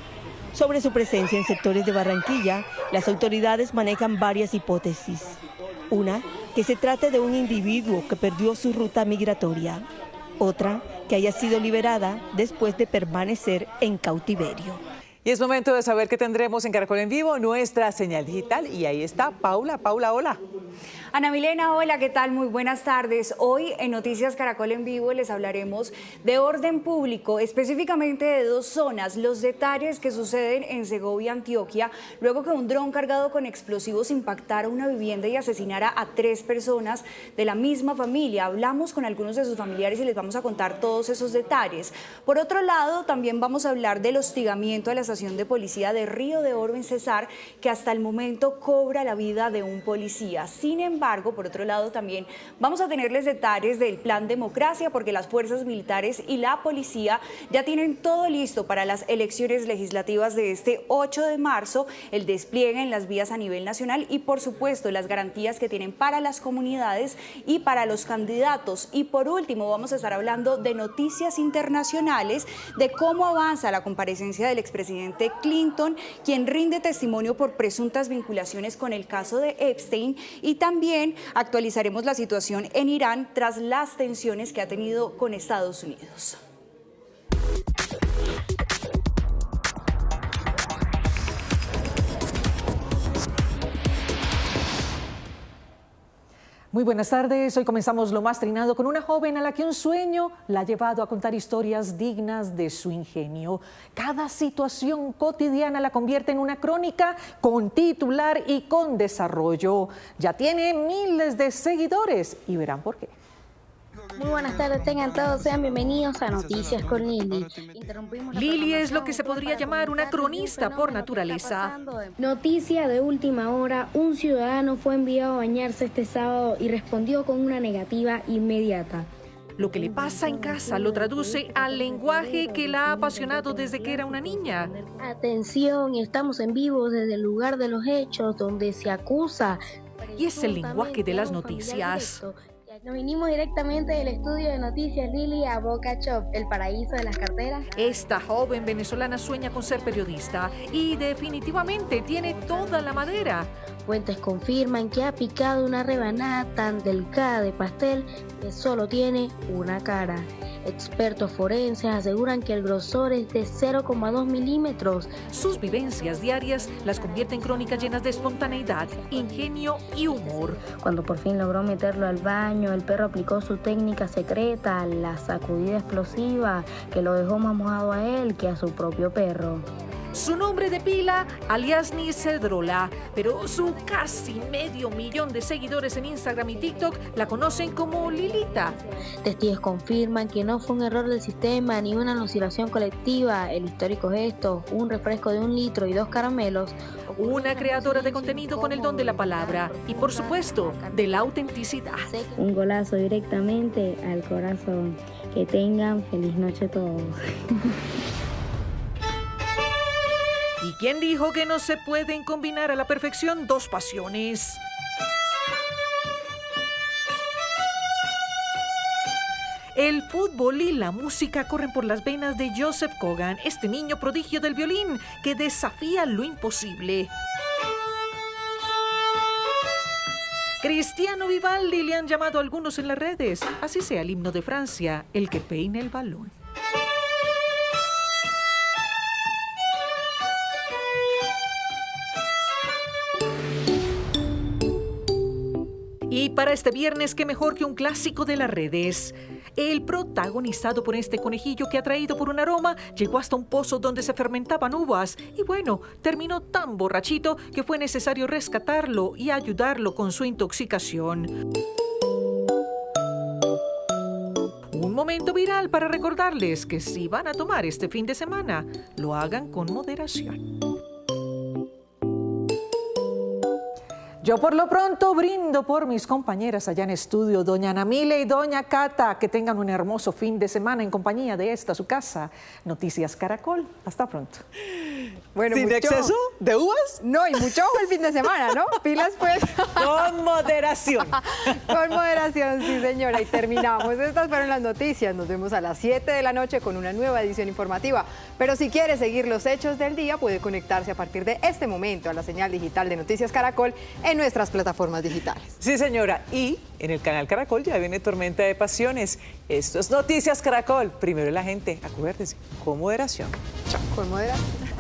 Sobre su presencia en sectores de Barranquilla, las autoridades manejan varias hipótesis. Una, que se trate de un individuo que perdió su ruta migratoria. Otra, que haya sido liberada después de permanecer en cautiverio. Y es momento de saber qué tendremos en Caracol en Vivo, nuestra señal digital. Y ahí está Paula. Paula, hola. Ana Milena, hola, ¿qué tal? Muy buenas tardes. Hoy en Noticias Caracol en Vivo les hablaremos de orden público, específicamente de dos zonas, los detalles que suceden en Segovia, Antioquia, luego que un dron cargado con explosivos impactara una vivienda y asesinara a 3 personas de la misma familia. Hablamos con algunos de sus familiares y les vamos a contar todos esos detalles. Por otro lado, también vamos a hablar del hostigamiento a la estación de policía de Río de Oro en Cesar, que hasta el momento cobra la vida de un policía. Sin embargo, por otro lado, también vamos a tenerles detalles del Plan Democracia, porque las fuerzas militares y la policía ya tienen todo listo para las elecciones legislativas de este 8 de marzo, el despliegue en las vías a nivel nacional y, por supuesto, las garantías que tienen para las comunidades y para los candidatos. Y por último, vamos a estar hablando de noticias internacionales, de cómo avanza la comparecencia del expresidente Clinton, quien rinde testimonio por presuntas vinculaciones con el caso de Epstein, y también actualizaremos la situación en Irán tras las tensiones que ha tenido con Estados Unidos. Muy buenas tardes, hoy comenzamos lo más trinado con una joven a la que un sueño la ha llevado a contar historias dignas de su ingenio. Cada situación cotidiana la convierte en una crónica con titular y con desarrollo. Ya tiene miles de seguidores y verán por qué. Muy buenas tardes, tengan todos, sean bienvenidos a Noticias con Lili. Lili es lo que se podría llamar una cronista por naturaleza. Noticia de última hora, un ciudadano fue enviado a bañarse este sábado y respondió con una negativa inmediata. Lo que le pasa en casa lo traduce al lenguaje que la ha apasionado desde que era una niña. Atención, estamos en vivo desde el lugar de los hechos donde se acusa. Y es el lenguaje de las noticias. Nos vinimos directamente del estudio de Noticias Lili a Boca Shop, el paraíso de las carteras. Esta joven venezolana sueña con ser periodista y definitivamente tiene toda la madera. Fuentes confirman que ha picado una rebanada tan delgada de pastel que solo tiene una cara. Expertos forenses aseguran que el grosor es de 0,2 milímetros. Sus vivencias diarias las convierten en crónicas llenas de espontaneidad, ingenio y humor. Cuando por fin logró meterlo al baño, el perro aplicó su técnica secreta, la sacudida explosiva, que lo dejó más mojado a él que a su propio perro. Su nombre de pila, Aliasni Cedrola, pero su casi medio millón de seguidores en Instagram y TikTok la conocen como Lilita. Testigos confirman que no fue un error del sistema ni una alucinación colectiva. El histórico gesto, un refresco de 1 litro y 2 caramelos. Una creadora de contenido con el don de la palabra y, por supuesto, de la autenticidad. Un golazo directamente al corazón. Que tengan feliz noche todos. ¿Y quién dijo que no se pueden combinar a la perfección dos pasiones? El fútbol y la música corren por las venas de Joseph Kogan, este niño prodigio del violín que desafía lo imposible. Cristiano Vivaldi le han llamado a algunos en las redes, así sea el himno de Francia, el que peina el balón. Y para este viernes, qué mejor que un clásico de las redes. El protagonizado por este conejillo que, atraído por un aroma, llegó hasta un pozo donde se fermentaban uvas y bueno, terminó tan borrachito que fue necesario rescatarlo y ayudarlo con su intoxicación. Un momento viral para recordarles que si van a tomar este fin de semana, lo hagan con moderación. Yo por lo pronto brindo por mis compañeras allá en estudio, doña Ana Mile y doña Cata, que tengan un hermoso fin de semana en compañía de esta, su casa, Noticias Caracol. Hasta pronto. Bueno, ¿sin exceso de uvas? No, y mucho ojo el fin de semana, ¿no? Pilas pues. Con moderación. Con moderación, sí señora. Y terminamos. Estas fueron las noticias. Nos vemos a las 7 de la noche con una nueva edición informativa. Pero si quiere seguir los hechos del día, puede conectarse a partir de este momento a la señal digital de Noticias Caracol en nuestras plataformas digitales. Sí señora. Y en el canal Caracol ya viene Tormenta de Pasiones. Esto es Noticias Caracol. Primero la gente. Acuérdense, con moderación. Chao. Con moderación.